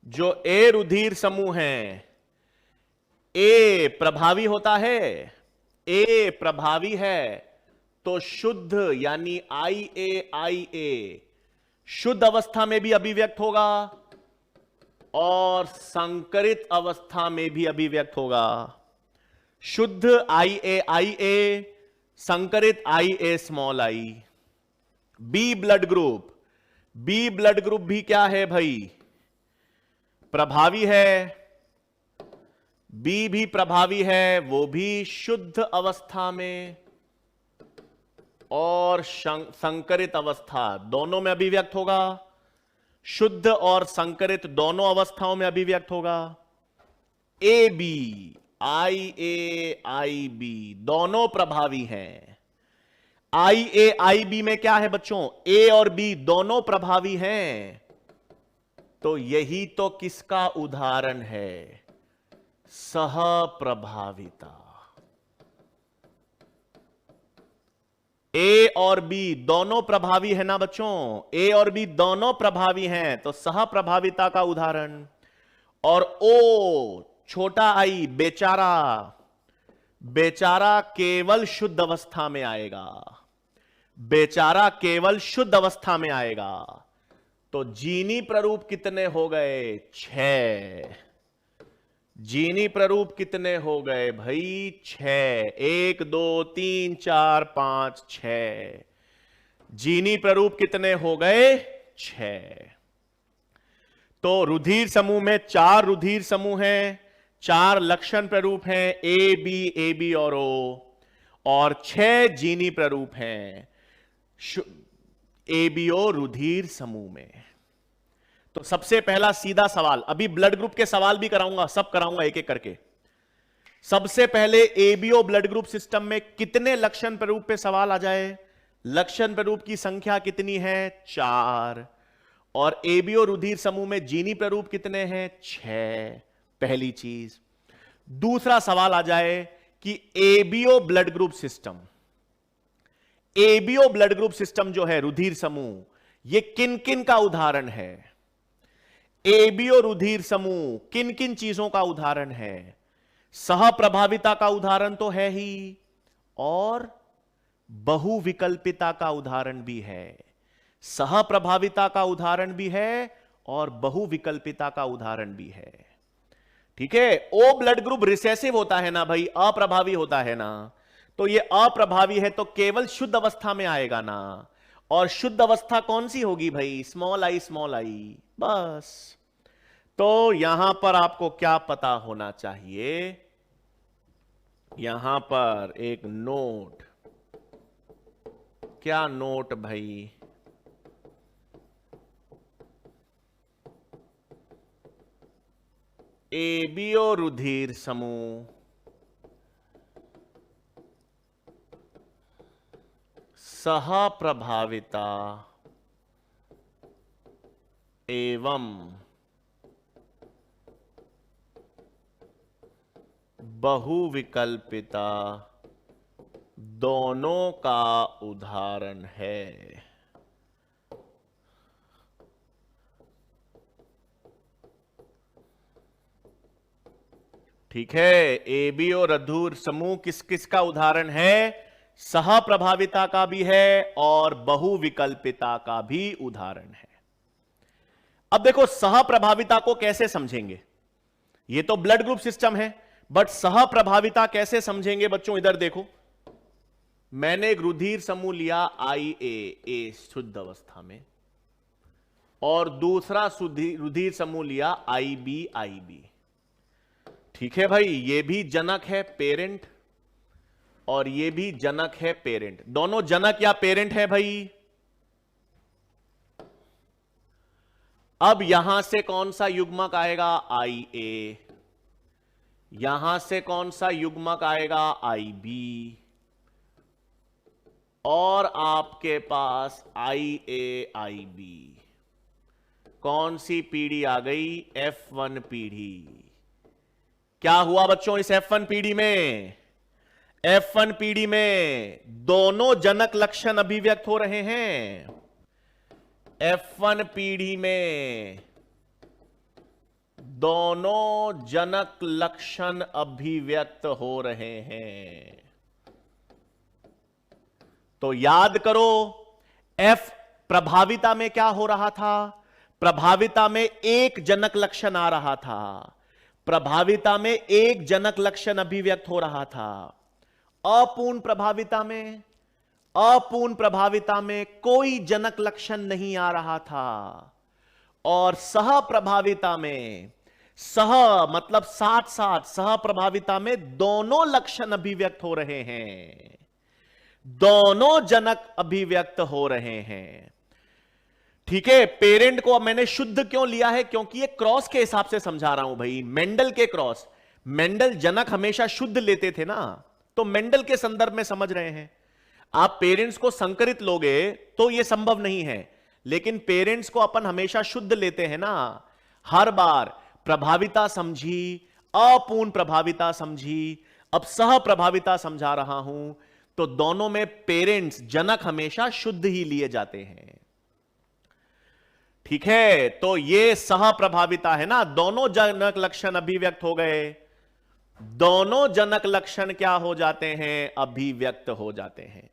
जो ए रुधिर समूह है, ए प्रभावी होता है। ए प्रभावी है तो शुद्ध यानी आई ए शुद्ध अवस्था में भी अभिव्यक्त होगा और संकरित अवस्था में भी अभिव्यक्त होगा। शुद्ध आई ए, संकरित I A small I. B blood group, B blood group भी क्या है भाई? प्रभावी है। बी भी प्रभावी है, वो भी शुद्ध अवस्था में और संकरित अवस्था दोनों में अभिव्यक्त होगा। शुद्ध और संकरित दोनों अवस्थाओं में अभिव्यक्त होगा। ए बी, आई बी दोनों प्रभावी हैं। आई बी में क्या है बच्चों? ए और बी दोनों प्रभावी हैं। तो यही तो किसका उदाहरण है? सहप्रभाविता। ए और बी दोनों प्रभावी है ना बच्चों, ए और बी दोनों प्रभावी हैं, तो सह प्रभाविता का उदाहरण। और ओ छोटा आई बेचारा, बेचारा केवल शुद्ध अवस्था में आएगा, बेचारा केवल शुद्ध अवस्था में आएगा। तो जीनी प्ररूप कितने हो गए? 6। जीनी प्ररूप कितने हो गए भाई? 6। 1 2 3 4 5 6। जीनी प्ररूप कितने हो गए? 6। तो रुधिर समूह में 4 रुधिर समूह हैं, 4 लक्षण प्ररूप हैं, ए बी और ओ, और 6 जीनी प्ररूप हैं एबीओ रुधिर समूह में। तो सबसे पहला सीधा सवाल, अभी ब्लड ग्रुप के सवाल भी कराऊंगा, सब कराऊंगा एक एक करके। सबसे पहले एबीओ ब्लड ग्रुप सिस्टम में कितने लक्षण प्ररूप पे सवाल आ जाए? लक्षण प्ररूप की संख्या कितनी है? 4। और एबीओ रुधिर समूह में जीनी प्ररूप कितने हैं? 6। पहली चीज। दूसरा सवाल आ जाए कि ABO blood group system, ABO blood group system जो है रुधिर समूह, यह किन किन का उदाहरण है? एबीओ रुधिर समूह किन किन चीजों का उदाहरण है? सह प्रभाविता का उदाहरण तो है ही, और बहुविकल्पिता का उदाहरण भी है। सह प्रभाविता का उदाहरण भी है और बहुविकल्पिता का उदाहरण भी है। ठीक है। ओ ब्लड ग्रुप रिसेसिव होता है ना भाई, अप्रभावी होता है ना, तो ये अप्रभावी है तो केवल शुद्ध अवस्था में आएगा ना। और शुद्ध अवस्था कौन सी होगी भाई? स्मॉल आई, बस। तो यहां पर आपको क्या पता होना चाहिए? यहां पर एक नोट, क्या नोट भाई? एबीओ रुधिर समूह सह प्रभाविता एवं बहुविकल्पिता दोनों का उदाहरण है। ठीक है। एबीओ रुधिर समूह किस किस का उदाहरण है? सह प्रभाविता का भी है और बहुविकल्पिता का भी उदाहरण है। अब देखो सह प्रभाविता को कैसे समझेंगे? ये तो ब्लड ग्रुप सिस्टम है, बट सह प्रभाविता कैसे समझेंगे बच्चों? इधर देखो, मैंने एक रुधिर समूह लिया ए शुद्ध अवस्था में, और दूसरा रुधिर समूह लिया बी। ठीक है भाई, ये भी जनक है पेरेंट और ये भी जनक है पेरेंट, दोनों जनक या पेरेंट है भाई। अब यहां से कौन सा युग्मक आएगा? IA। यहां से कौन सा युग्मक आएगा? IB। और आपके पास IB। कौन सी पीढ़ी आ गई? F1 पीढ़ी। क्या हुआ बच्चों इस F1 पीढ़ी में? F1 पीढ़ी में दोनों जनक लक्षण अभिव्यक्त हो रहे हैं। F1 पीढ़ी में दोनों जनक लक्षण अभिव्यक्त हो रहे हैं। तो याद करो, F प्रभाविता में क्या हो रहा था? प्रभाविता में एक जनक लक्षण आ रहा था, प्रभाविता में एक जनक लक्षण अभिव्यक्त हो रहा था। अपूर्ण प्रभाविता में कोई जनक लक्षण नहीं आ रहा था। और सह प्रभाविता में, सह मतलब साथ साथ, सह प्रभाविता में दोनों लक्षण अभिव्यक्त हो रहे हैं, दोनों जनक अभिव्यक्त हो रहे हैं। ठीक है। पेरेंट को अब मैंने शुद्ध क्यों लिया है? क्योंकि ये क्रॉस के हिसाब से समझा रहा हूं भाई, मेंडल के क्रॉस। मेंडल जनक हमेशा शुद्ध लेते थे ना, तो मेंडल के संदर्भ में समझ रहे हैं। आप पेरेंट्स को संकरित लोगे तो यह संभव नहीं है, लेकिन पेरेंट्स को अपन हमेशा शुद्ध लेते हैं ना। हर बार प्रभाविता समझी, अपूर्ण प्रभाविता समझी, अब सह प्रभाविता समझा रहा हूं। तो दोनों में पेरेंट्स जनक हमेशा शुद्ध ही लिए जाते हैं। ठीक है, तो ये सह प्रभाविता है ना, दोनों जनक लक्षण अभिव्यक्त हो गए, दोनों जनक लक्षण क्या हो जाते हैं, अभिव्यक्त हो जाते हैं।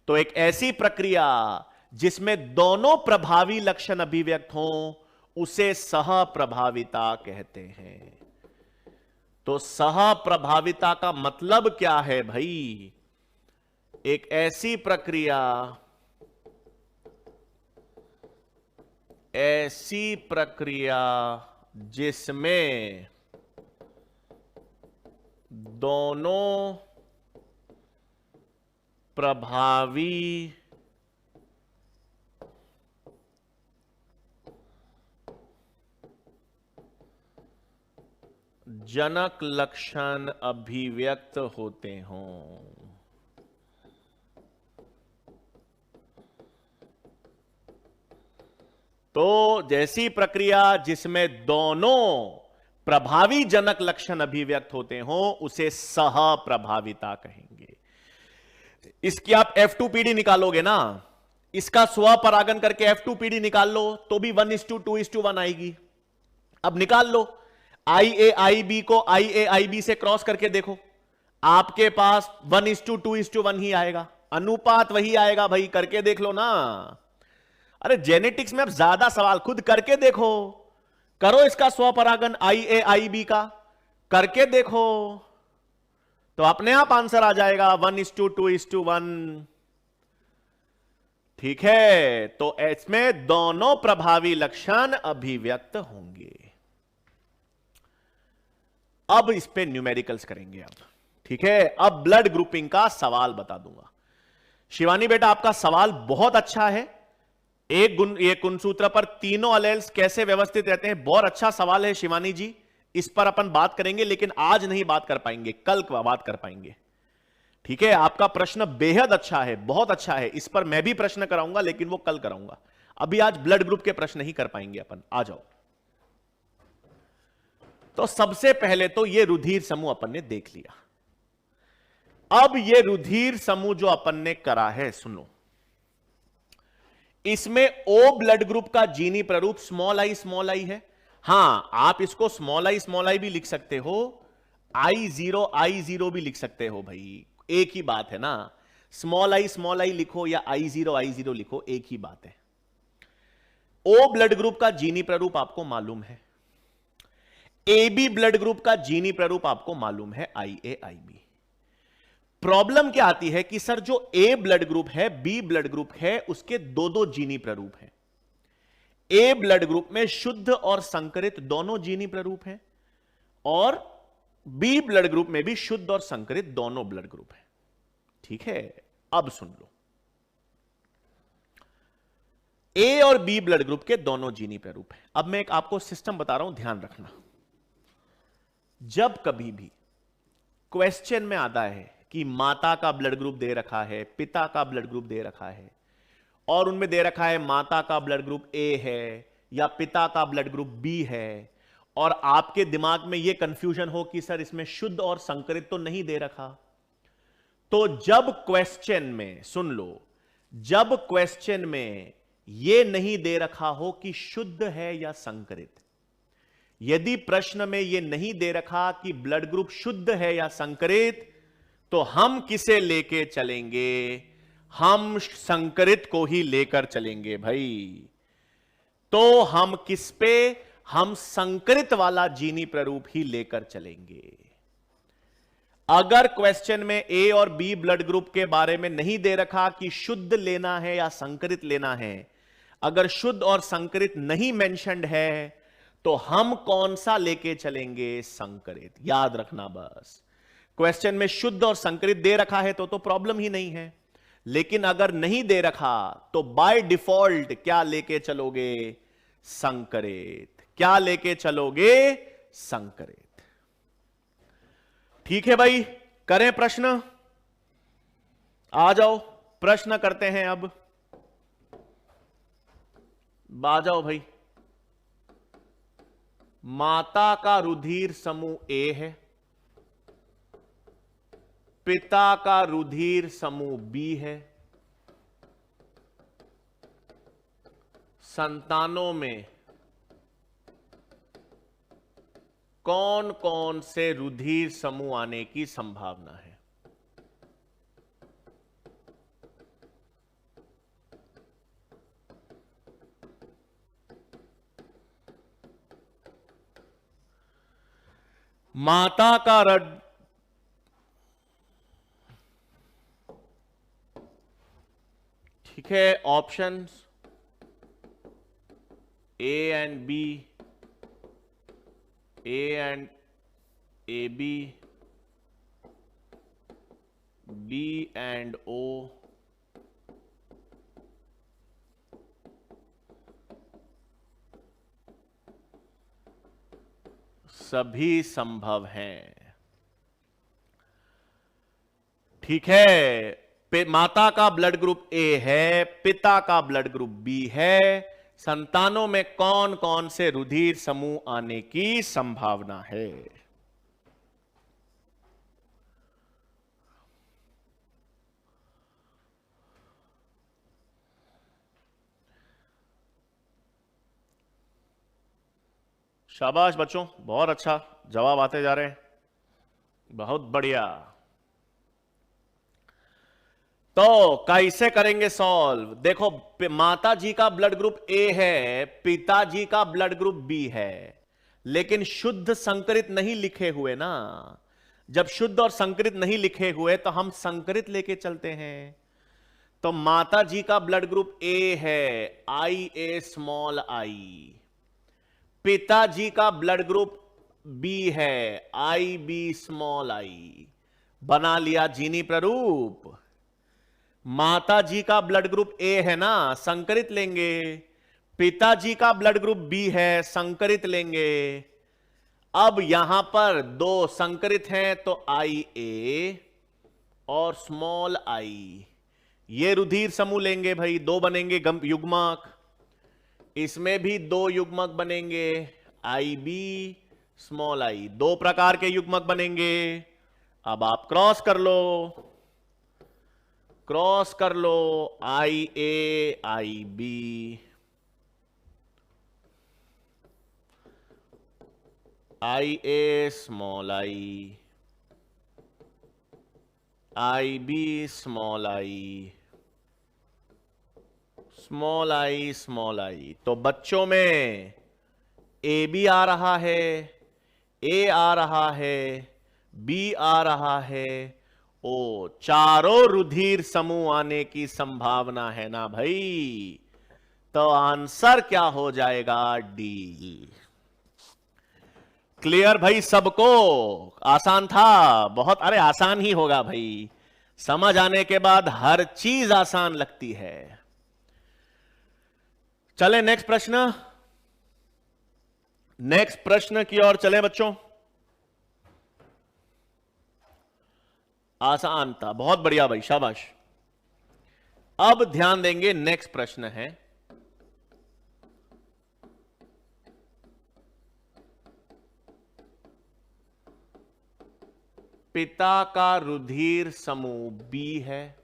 तो एक ऐसी प्रक्रिया जिसमें दोनों प्रभावी लक्षण अभिव्यक्त हों उसे सह प्रभाविता कहते हैं। तो सह प्रभाविता का मतलब क्या है भाई? एक ऐसी प्रक्रिया, जिसमें दोनों प्रभावी जनक लक्षण अभिव्यक्त होते हों। तो जैसी प्रक्रिया जिसमें दोनों प्रभावी जनक लक्षण अभिव्यक्त होते हों उसे सह प्रभाविता कहेंगे। इसकी आप F2PD निकालोगे ना, इसका स्वपरागन करके F2PD निकाल लो तो भी 1:2:1 आएगी। अब निकाल लो IAIB को IAIB से क्रॉस करके देखो, आपके पास 1:2:1 ही आएगा, अनुपात वही आएगा भाई, करके देख लो ना। अरे जेनेटिक्स में अब ज्यादा सवाल, खुद करके देखो, करो इसका स्वपरागन IAIB का, करके देखो तो अपने आप आंसर आ जाएगा 1:2:1। ठीक है, तो इसमें दोनों प्रभावी लक्षण अभिव्यक्त होंगे। अब इस पे न्यूमेरिकल्स करेंगे अब। ठीक है, अब ब्लड ग्रुपिंग का सवाल बता दूंगा। शिवानी बेटा आपका सवाल बहुत अच्छा है, एक गुणसूत्र पर तीनों अलेल्स कैसे व्यवस्थित रहते हैं, बहुत अच्छा सवाल है शिवानी जी, इस पर अपन बात करेंगे, लेकिन आज नहीं बात कर पाएंगे, कल बात कर पाएंगे। ठीक है, आपका प्रश्न बेहद अच्छा है, बहुत अच्छा है, इस पर मैं भी प्रश्न कराऊंगा, लेकिन वो कल कराऊंगा। अभी आज ब्लड ग्रुप के प्रश्न ही कर पाएंगे अपन। आ जाओ। तो सबसे पहले तो ये रुधिर समूह अपन ने देख लिया। अब ये रुधिर समूह जो अपन ने करा है, सुनो, इसमें O ब्लड ग्रुप का जीनी प्रारूप स्मॉल आई है। हां, आप इसको स्मॉल आई भी लिख सकते हो, I0 भी लिख सकते हो भाई, एक ही बात है ना। स्मॉल आई लिखो या I0 लिखो, एक ही बात है। O ब्लड ग्रुप का जीनी प्रारूप आपको मालूम है, AB ब्लड ग्रुप का जीनी प्रारूप आपको मालूम है, IAIB। प्रॉब्लम क्या आती है कि सर जो A ब्लड ग्रुप है, B ब्लड ग्रुप है, उसके दो जीनी प्रारूप हैं। A ब्लड ग्रुप में शुद्ध और संकरित दोनों जीनी प्रारूप हैं, और B ब्लड ग्रुप में भी शुद्ध और संकरित दोनों ब्लड ग्रुप हैं। ठीक है, अब सुन लो, A और B ब्लड ग्रुप के दोनों जीनी प्रारूप हैं। अब मैं एक आपको सिस्टम बता रहा हूं, ध्यान रखना। जब कभी भी क्वेश्चन में आता है कि माता का ब्लड ग्रुप दे रखा है, पिता का ब्लड ग्रुप दे रखा है, और उनमें दे रखा है माता का ब्लड ग्रुप A है या पिता का ब्लड ग्रुप B है, और आपके दिमाग में यह कंफ्यूजन हो कि सर इसमें शुद्ध और संकरित तो नहीं दे रखा, तो जब क्वेश्चन में, सुन लो, जब क्वेश्चन में यह नहीं दे रखा हो कि शुद्ध है या संकरित, यदि प्रश्न में यह नहीं दे रखा कि ब्लड ग्रुप शुद्ध है या संकरित, तो हम किसे लेके चलेंगे? हम संकरित को ही लेकर चलेंगे भाई। तो हम किस पे? हम संकरित वाला जीनी प्रारूप ही लेकर चलेंगे। अगर क्वेश्चन में A और B ब्लड ग्रुप के बारे में नहीं दे रखा कि शुद्ध लेना है या संकरित लेना है, अगर शुद्ध और संकरित नहीं मेंशन्ड है, तो हम कौन सा लेके चलेंगे? संकरित। याद रखना बस, क्वेश्चन में शुद्ध और संकरित दे रखा है तो प्रॉब्लम ही नहीं है, लेकिन अगर नहीं दे रखा तो बाय डिफॉल्ट क्या लेके चलोगे? संकरित। क्या लेके चलोगे? संकरित। ठीक है भाई, करें प्रश्न? आ जाओ, प्रश्न करते हैं। अब आ जाओ भाई। माता का रुधिर समूह A है, पिता का रुधिर समूह बी है, संतानों में कौन कौन से रुधिर समूह आने की संभावना है? माता का रड ठीक है, options A and B, A and A B, B and O, सभी संभव हैं। ठीक है, माता का ब्लड ग्रुप ए है, पिता का ब्लड ग्रुप बी है, संतानों में कौन कौन से रुधिर समूह आने की संभावना है? शाबाश बच्चों, बहुत अच्छा जवाब आते जा रहे हैं, बहुत बढ़िया। तो कैसे करेंगे सॉल्व? देखो, माता जी का ब्लड ग्रुप ए है, पिताजी का ब्लड ग्रुप बी है, लेकिन शुद्ध संकरित नहीं लिखे हुए ना। जब शुद्ध और संकरित नहीं लिखे हुए तो हम संकरित लेके चलते हैं। तो माता जी का ब्लड ग्रुप ए है, आई ए स्मॉल आई। पिताजी का ब्लड ग्रुप बी है, आई बी स्मॉल आई। बना लिया जीनी प्रारूप। माता जी का ब्लड ग्रुप ए है ना, संकरित लेंगे। पिताजी का ब्लड ग्रुप बी है, संकरित लेंगे। अब यहां पर दो संकरित हैं तो आई ए और स्मॉल आई, ये रुधिर समूह लेंगे भाई, दो बनेंगे युग्मक। इसमें भी दो युग्मक बनेंगे, आई बी स्मॉल आई, दो प्रकार के युग्मक बनेंगे। अब आप क्रॉस कर लो, क्रॉस कर लो, I A I B, I A small I B small I, small I. तो बच्चों में ए बी आ रहा है, ए आ रहा है, बी आ रहा है, ओ चारों रुधिर समूह आने की संभावना है ना भाई। तो आंसर क्या हो जाएगा? डी। क्लियर भाई सबको? आसान था बहुत? अरे आसान ही होगा भाई, समझ आने के बाद हर चीज आसान लगती है। चले नेक्स्ट प्रश्न, नेक्स्ट प्रश्न की ओर चले बच्चों। आसान था, बहुत बढ़िया भाई, शाबाश। अब ध्यान देंगे, नेक्स्ट प्रश्न है पिता का रुधिर समूह बी है,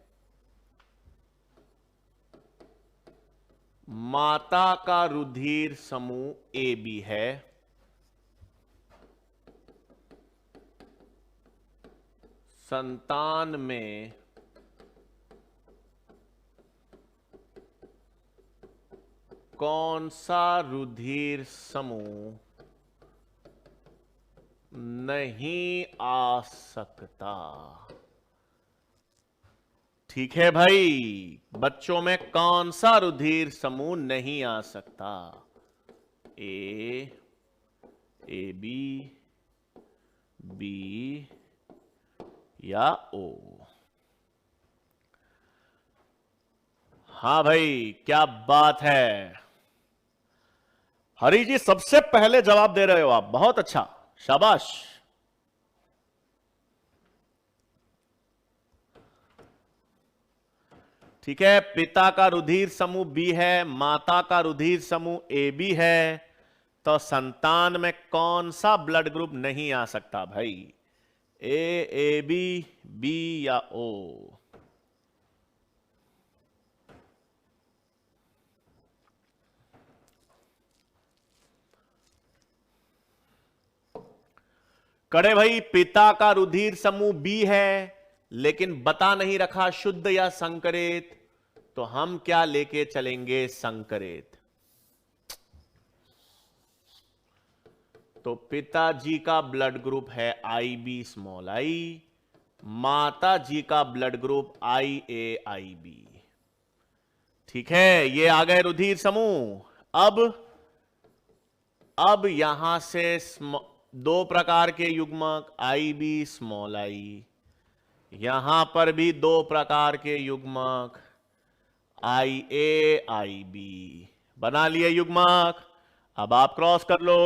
माता का रुधिर समूह ए बी है, संतान में कौन सा रुधिर समूह नहीं आ सकता? ठीक है भाई, बच्चों में कौन सा रुधिर समूह नहीं आ सकता? ए बी, बी या ओ? हां भाई, क्या बात है। हरी जी सबसे पहले जवाब दे रहे हो आप, बहुत अच्छा, शाबाश। ठीक है, पिता का रुधिर समूह बी है, माता का रुधिर समूह ए बी है, तो संतान में कौन सा ब्लड ग्रुप नहीं आ सकता भाई? ए बी, बी या ओ? कड़े भाई, पिता का रुधिर समूह बी है, लेकिन बता नहीं रखा शुद्ध या संकरित, तो हम क्या लेके चलेंगे? संकरित। तो पिताजी का ब्लड ग्रुप है आई बी स्मॉल आई, माता जी का ब्लड ग्रुप आई ए आई बी। ठीक है, ये आ गए रुधिर समूह। अब यहां से दो प्रकार के युग्मक आई बी स्मॉल आई, यहां पर भी दो प्रकार के युग्मक आई ए आई बी बना लिए युग्मक। अब आप क्रॉस कर लो,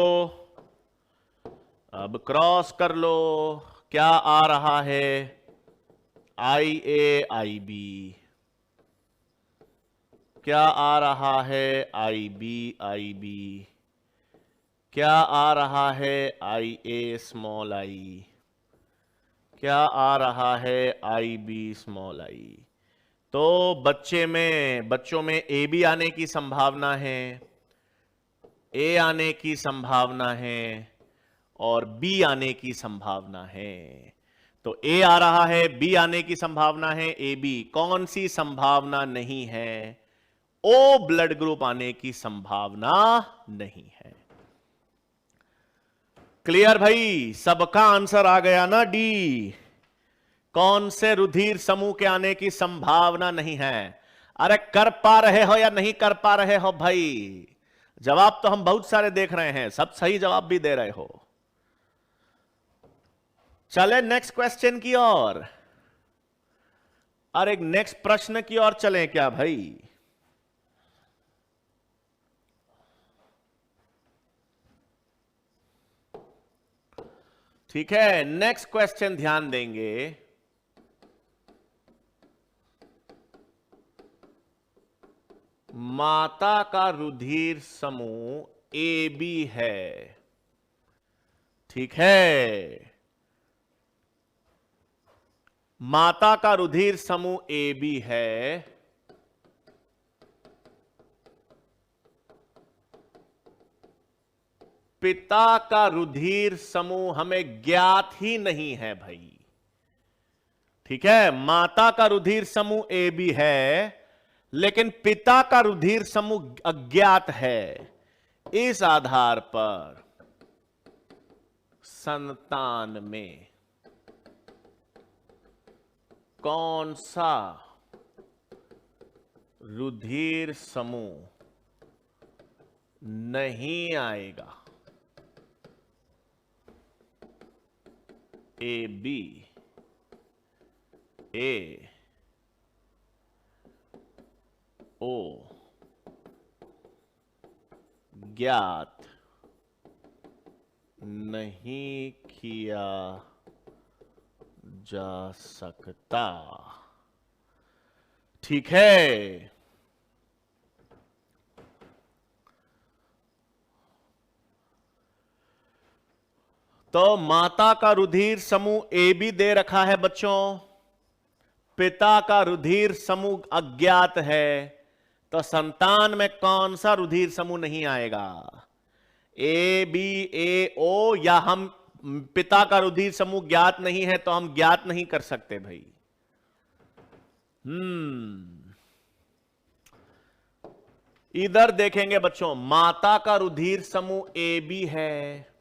अब क्रॉस कर लो, क्या आ रहा है? आई ए आई बी। क्या आ रहा है? आई बी आई बी। क्या आ रहा है? आई ए स्मॉल आई। क्या आ रहा है? आई बी स्मॉल आई। तो बच्चों में ए बी आने की संभावना है, ए आने की संभावना है और बी आने की संभावना है। तो ए आ रहा है, बी आने की संभावना है, ए बी। कौन सी संभावना नहीं है? ओ ब्लड ग्रुप आने की संभावना नहीं है। क्लियर भाई? सबका आंसर आ गया ना? डी। कौन से रुधिर समूह के आने की संभावना नहीं है? अरे कर पा रहे हो या नहीं कर पा रहे हो भाई? जवाब तो हम बहुत सारे देख रहे हैं, सब सही जवाब भी दे रहे हो। चले नेक्स्ट क्वेश्चन की ओर। अरे नेक्स्ट प्रश्न की ओर चलें क्या भाई? ठीक है, नेक्स्ट क्वेश्चन ध्यान देंगे। माता का रुधिर समूह ए बी है। ठीक है, माता का रुधिर समूह ए बी है, पिता का रुधिर समूह हमें ज्ञात ही नहीं है भाई। ठीक है, माता का रुधिर समूह ए बी है, लेकिन पिता का रुधिर समूह अज्ञात है। इस आधार पर संतान में कौन सा रुधिर समूह नहीं आएगा? ए बी, ए ओ ज्ञात नहीं किया जा सकता। ठीक है, तो माता का रुधिर समूह ए बी दे रखा है बच्चों, पिता का रुधिर समूह अज्ञात है, तो संतान में कौन सा रुधिर समूह नहीं आएगा? ए बी ए ओ, या हम पिता का रुधिर समूह ज्ञात नहीं है तो हम ज्ञात नहीं कर सकते भाई। इधर देखेंगे बच्चों, माता का रुधिर समूह ए बी है।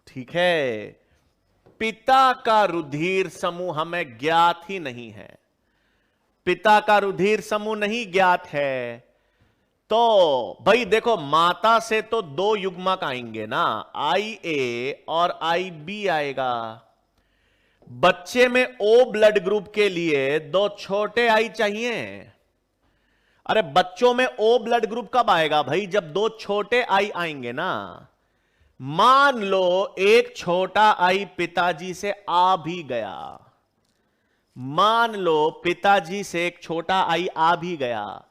ठीक है, पिता का रुधिर समूह हमें ज्ञात ही नहीं है। पिता का रुधिर समूह नहीं ज्ञात है, तो भाई देखो, माता से तो दो युग्मक आएंगे ना, आई ए और आई बी आएगा। बच्चे में ओ ब्लड ग्रुप के लिए दो छोटे आई चाहिए। अरे बच्चों में ओ ब्लड ग्रुप कब आएगा भाई? जब दो छोटे आई आएंगे ना। मान लो एक छोटा आई पिताजी से आ भी गया, मान लो पिताजी से एक छोटा आई आ भी गया,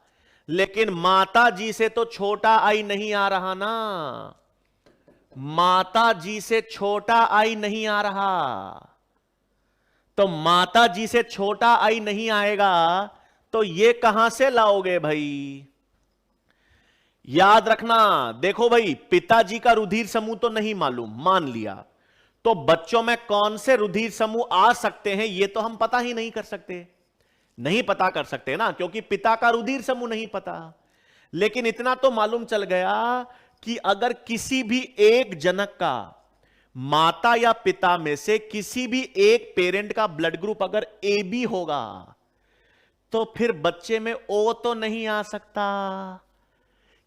लेकिन माता जी से तो छोटा आई नहीं आ रहा ना। माता जी से छोटा आई नहीं आ रहा। तो माता जी से छोटा आई नहीं आएगा तो ये कहां से लाओगे भाई? याद रखना, देखो भाई, पिताजी का रुधिर समूह तो नहीं मालूम, मान लिया, तो बच्चों में कौन से रुधिर समूह आ सकते हैं ये तो हम पता ही नहीं कर सकते, नहीं पता कर सकते ना, क्योंकि पिता का रुधिर समूह नहीं पता। लेकिन इतना तो मालूम चल गया कि अगर किसी भी एक जनक का, माता या पिता में से किसी भी एक पेरेंट का ब्लड ग्रुप अगर ए बी होगा तो फिर बच्चे में ओ तो नहीं आ सकता,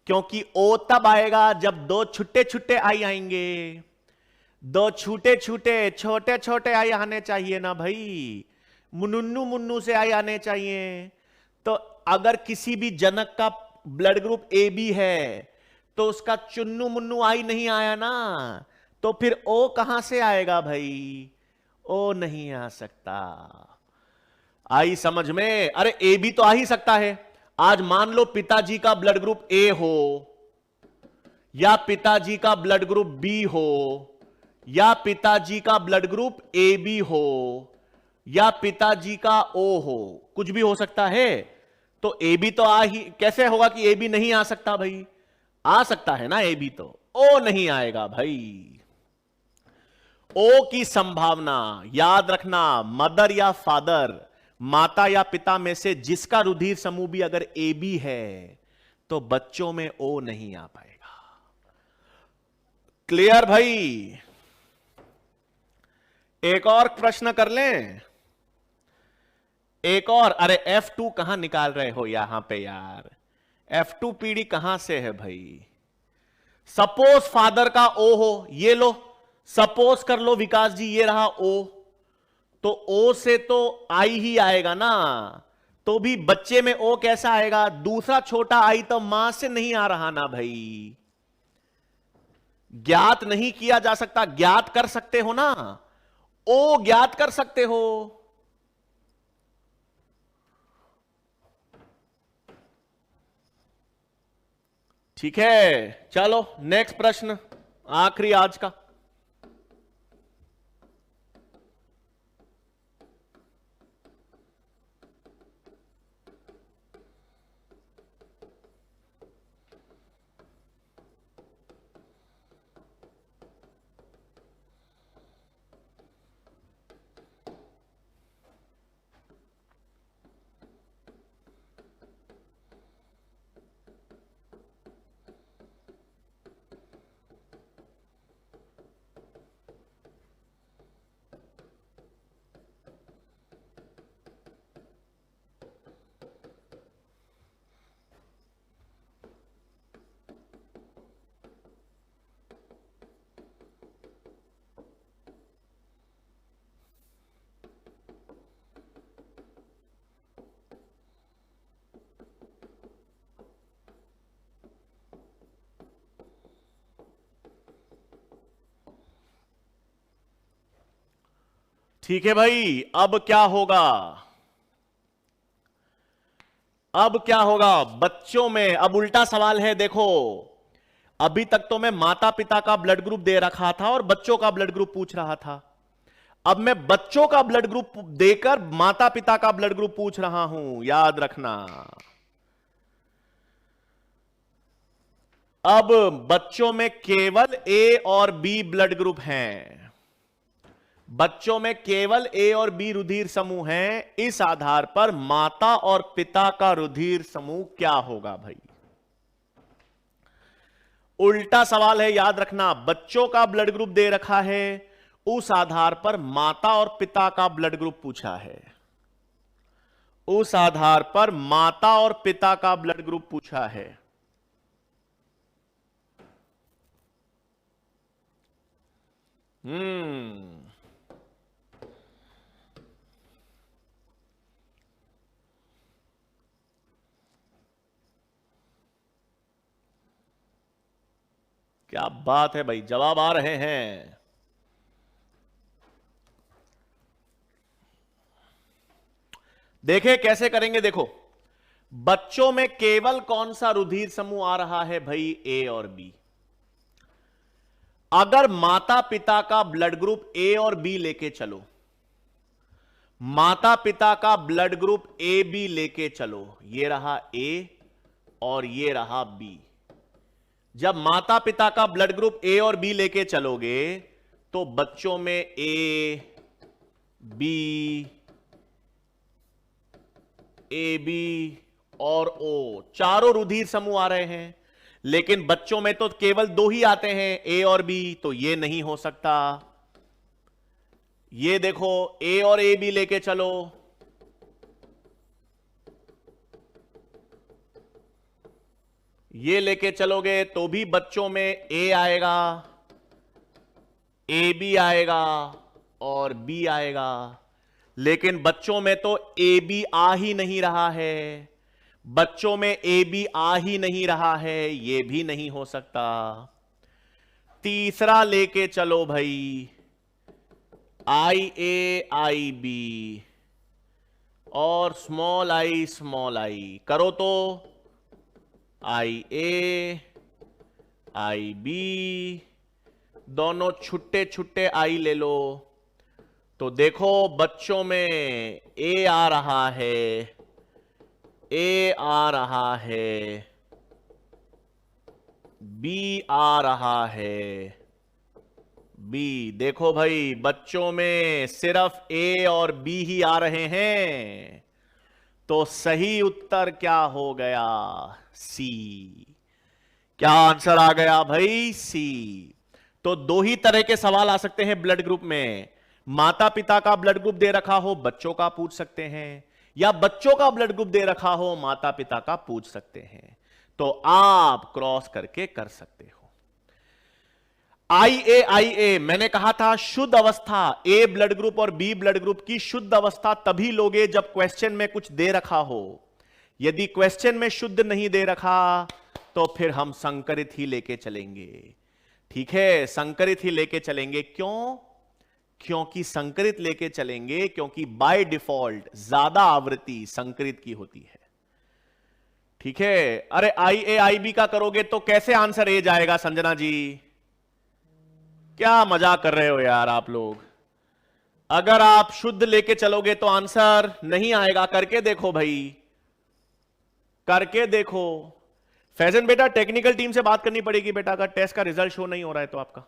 क्योंकि ओ तब आएगा जब दो छुट्टे छुट्टे आई आएंगे, दो छूटे छूटे छोटे छोटे आई आने चाहिए ना भाई, मुन्नू मुन्नू से आई आने चाहिए। तो अगर किसी भी जनक का ब्लड ग्रुप ए बी है तो उसका चुन्नू मुन्नू आई नहीं आया ना, तो फिर ओ कहां से आएगा भाई? ओ नहीं आ सकता। आई समझ में? अरे ए बी तो आ ही सकता है। आज मान लो पिताजी का ब्लड ग्रुप ए हो, या पिताजी का ब्लड ग्रुप बी हो, या पिताजी का ब्लड ग्रुप ए बी हो, या पिताजी का ओ हो, कुछ भी हो सकता है। तो ए बी तो आ ही, कैसे होगा कि ए बी नहीं आ सकता भाई? आ सकता है ना ए बी, तो ओ नहीं आएगा भाई। ओ की संभावना याद रखना, मदर या फादर, माता या पिता में से जिसका रुधिर समूह भी अगर ए बी है तो बच्चों में ओ नहीं आ पाएगा। क्लियर भाई? एक और प्रश्न कर लें, एक और। अरे F2 कहां निकाल रहे हो यहां पे यार? F2 पीढ़ी कहां से है भाई? सपोज फादर का ओ हो, ये लो, सपोज कर लो विकास जी, ये रहा ओ, तो ओ से तो आई ही आएगा ना, तो भी बच्चे में ओ कैसा आएगा? दूसरा छोटा आई तो मां से नहीं आ रहा ना भाई, ज्ञात नहीं किया जा सकता। ज्ञात कर सकते हो ना, ओ ज्ञात कर सकते हो। ठीक है, चलो नेक्स्ट प्रश्न, आखिरी आज का। ठीक है भाई, अब क्या होगा? अब क्या होगा बच्चों में? अब उल्टा सवाल है, देखो, अभी तक तो मैं माता पिता का ब्लड ग्रुप दे रखा था और बच्चों का ब्लड ग्रुप पूछ रहा था। अब मैं बच्चों का ब्लड ग्रुप देकर माता पिता का ब्लड ग्रुप पूछ रहा हूं, याद रखना। अब बच्चों में केवल ए और बी ब्लड ग्रुप हैं, बच्चों में केवल ए और बी रुधिर समूह हैं। इस आधार पर माता और पिता का रुधिर समूह क्या होगा भाई? उल्टा सवाल है, याद रखना। बच्चों का ब्लड ग्रुप दे रखा है, उस आधार पर माता और पिता का ब्लड ग्रुप पूछा है, उस आधार पर माता और पिता का ब्लड ग्रुप पूछा है। क्या बात है भाई, जवाब आ रहे हैं। देखें कैसे करेंगे, देखो, बच्चों में केवल कौन सा रुधिर समूह आ रहा है भाई? ए और बी। अगर माता पिता का ब्लड ग्रुप ए और बी लेके चलो, माता पिता का ब्लड ग्रुप ए बी लेके चलो, ये रहा ए और ये रहा बी। जब माता पिता का ब्लड ग्रुप ए और बी लेके चलोगे तो बच्चों में ए बी और ओ चारों रुधिर समूह आ रहे हैं, लेकिन बच्चों में तो केवल दो ही आते हैं, ए और बी, तो ये नहीं हो सकता। ये देखो ए और ए बी लेके चलो, ये लेके चलोगे तो भी बच्चों में ए आएगा, ए बी आएगा और बी आएगा, लेकिन बच्चों में तो ए बी आ ही नहीं रहा है, बच्चों में ए बी आ ही नहीं रहा है, ये भी नहीं हो सकता। तीसरा लेके चलो भाई, आई ए आई बी और स्मॉल आई करो तो आई ए आई बी, दोनों छुट्टे छुट्टे आई ले लो, तो देखो बच्चों में ए आ रहा है, ए आ रहा है, बी आ रहा है, बी। देखो भाई बच्चों में सिर्फ ए और बी ही आ रहे हैं, तो सही उत्तर क्या हो गया? सी। क्या आंसर आ गया भाई? सी। तो दो ही तरह के सवाल आ सकते हैं ब्लड ग्रुप में, माता पिता का ब्लड ग्रुप दे रखा हो बच्चों का पूछ सकते हैं, या बच्चों का ब्लड ग्रुप दे रखा हो माता पिता का पूछ सकते हैं, तो आप क्रॉस करके कर सकते हो। आई ए मैंने कहा था शुद्ध अवस्था, ए ब्लड ग्रुप और बी ब्लड ग्रुप की शुद्ध अवस्था तभी लोगे जब क्वेश्चन में कुछ दे रखा हो। यदि क्वेश्चन में शुद्ध नहीं दे रखा तो फिर हम संकरित ही लेके चलेंगे। ठीक है, संकरित ही लेके चलेंगे। क्यों? क्योंकि संकरित लेके चलेंगे क्योंकि बाय डिफॉल्ट ज्यादा आवृत्ति संकरित की होती है। ठीक है, अरे आई ए आई बी का करोगे तो कैसे आंसर ए जाएगा? संजना जी क्या मजाक कर रहे हो यार आप लोग। अगर आप शुद्ध लेके चलोगे तो आंसर नहीं आएगा। करके देखो भाई, करके देखो। फैजन बेटा टेक्निकल टीम से बात करनी पड़ेगी बेटा, अगर टेस्ट का रिजल्ट शो नहीं हो रहा है तो आपका।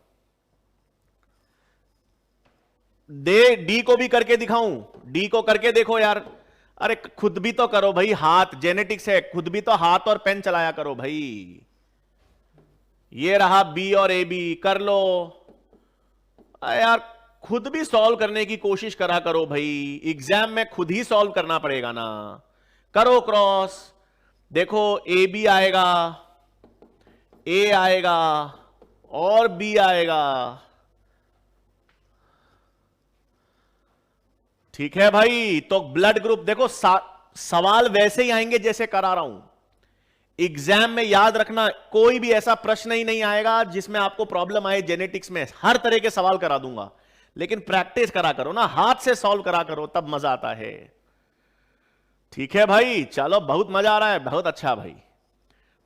डी को भी करके दिखाऊं? डी को करके देखो यार। अरे खुद भी तो करो भाई, हाथ जेनेटिक्स है, खुद भी तो हाथ और पेन चलाया करो भाई। ये रहा बी और ए बी, कर लो यार, खुद भी सॉल्व करने की कोशिश करा करो भाई। एग्जाम में खुद ही सॉल्व करना पड़ेगा ना। करो क्रॉस, देखो ए बी आएगा, ए आएगा और बी आएगा। ठीक है भाई, तो ब्लड ग्रुप देखो, सवाल वैसे ही आएंगे जैसे करा रहा हूं। एग्जाम में याद रखना, कोई भी ऐसा प्रश्न ही नहीं आएगा जिसमें आपको प्रॉब्लम आए जेनेटिक्स में। हर तरह के सवाल करा दूंगा, लेकिन प्रैक्टिस करा करो ना, हाथ से सॉल्व करा करो, तब मजा आता है। ठीक है भाई, चलो बहुत मजा आ रहा है, बहुत अच्छा भाई।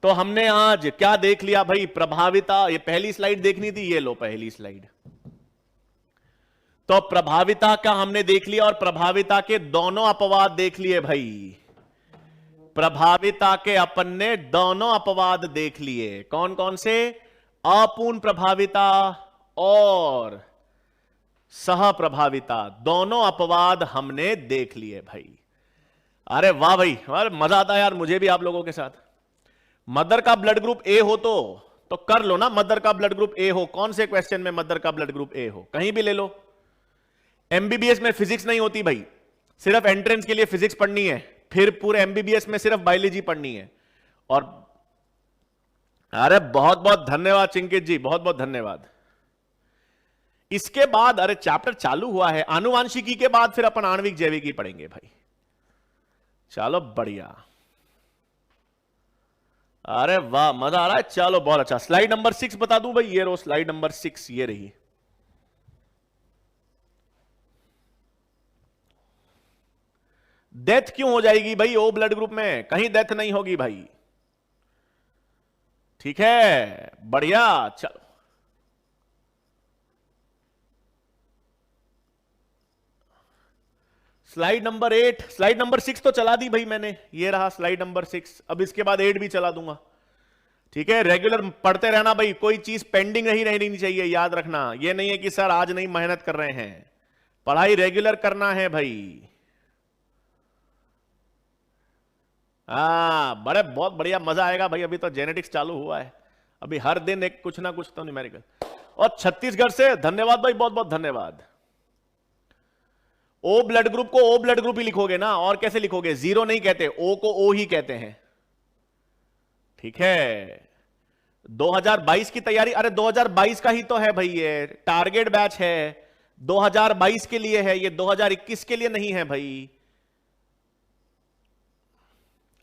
तो हमने आज क्या देख लिया भाई? प्रभाविता। ये पहली स्लाइड देखनी थी, ये लो पहली स्लाइड। तो प्रभाविता का हमने देख लिया और प्रभाविता के दोनों अपवाद देख लिए भाई। प्रभाविता के अपन ने दोनों अपवाद देख लिए। कौन कौन से? अपूर्ण प्रभाविता और सह प्रभाविता, दोनों अपवाद हमने देख लिए भाई। अरे वाह भाई, अरे मजा आता है यार मुझे भी आप लोगों के साथ। मदर का ब्लड ग्रुप ए हो तो कर लो ना। मदर का ब्लड ग्रुप ए हो, कौन से क्वेश्चन में मदर का ब्लड ग्रुप ए हो, कहीं भी ले लो। एमबीबीएस में फिजिक्स नहीं होती भाई, सिर्फ एंट्रेंस के लिए फिजिक्स पढ़नी है, फिर पूरे एमबीबीएस में सिर्फ बायोलॉजी पढ़नी है। और अरे बहुत बहुत धन्यवाद चिंकित जी, बहुत बहुत धन्यवाद। इसके बाद अरे चैप्टर चालू हुआ है आनुवांशिकी के बाद, फिर अपन आणविक जैविकी पढ़ेंगे भाई। चलो बढ़िया, अरे वाह मजा आ रहा है। चलो बहुत अच्छा। स्लाइड नंबर 6 बता दूं भाई, ये रो स्लाइड नंबर 6 ये रही। डेथ क्यों हो जाएगी भाई ओ ब्लड ग्रुप में? कहीं डेथ नहीं होगी भाई। ठीक है, बढ़िया। चलो स्लाइड नंबर 8, स्लाइड नंबर 6 तो चला दी भाई मैंने, ये रहा स्लाइड नंबर 6। अब इसके बाद 8 भी चला दूंगा। ठीक है, रेगुलर पढ़ते रहना भाई, कोई चीज पेंडिंग नहीं रहनी चाहिए, याद रखना। ये नहीं है कि सर आज नहीं मेहनत कर रहे हैं, पढ़ाई रेगुलर करना है भाई। हाँ, बड़े बहुत बढ़िया, मजा आएगा भाई। अभी तो जेनेटिक्स चालू हुआ है, अभी हर दिन एक कुछ ना कुछ तो न्यूमेरिकल। और छत्तीसगढ़ से धन्यवाद भाई, बहुत बहुत धन्यवाद। ओ ब्लड ग्रुप को ओ ब्लड ग्रुप ही लिखोगे ना, और कैसे लिखोगे? जीरो नहीं कहते, ओ को ओ ही कहते हैं। ठीक है, 2022 की तैयारी, अरे 2022 का ही तो है भाई, ये टारगेट बैच है, 2022 के लिए है ये, 2021 के लिए नहीं है भाई।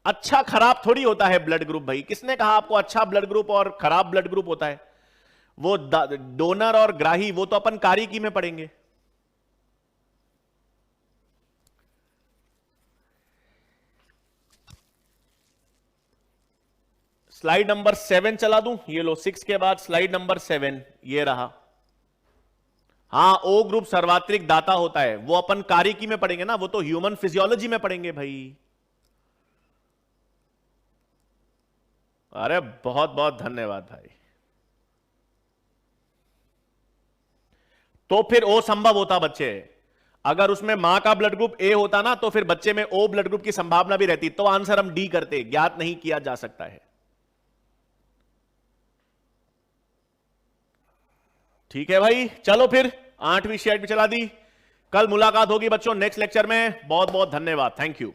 अच्छा खराब थोड़ी होता है ब्लड ग्रुप भाई, किसने कहा आपको अच्छा ब्लड ग्रुप और खराब ब्लड ग्रुप होता है? वो डोनर और ग्राही, वो तो अपन कारिकी में पढ़ेंगे। स्लाइड नंबर 7 चला दूं, ये लो 6 के बाद स्लाइड नंबर 7 ये रहा। हां, ओ ग्रुप सर्वात्रिक दाता होता है, वो अपन कारिकी में पढ़ेंगे ना, वो तो ह्यूमन फिजियोलॉजी में पढ़ेंगे भाई। अरे बहुत बहुत धन्यवाद भाई। तो फिर ओ संभव होता बच्चे, अगर उसमें मां का ब्लड ग्रुप ए होता ना, तो फिर बच्चे में ओ ब्लड ग्रुप की संभावना भी रहती, तो आंसर हम डी करते, ज्ञात नहीं किया जा सकता है। ठीक है भाई, चलो फिर 8वीं शीट भी चला दी। कल मुलाकात होगी बच्चों नेक्स्ट लेक्चर में। बहुत बहुत धन्यवाद, थैंक यू।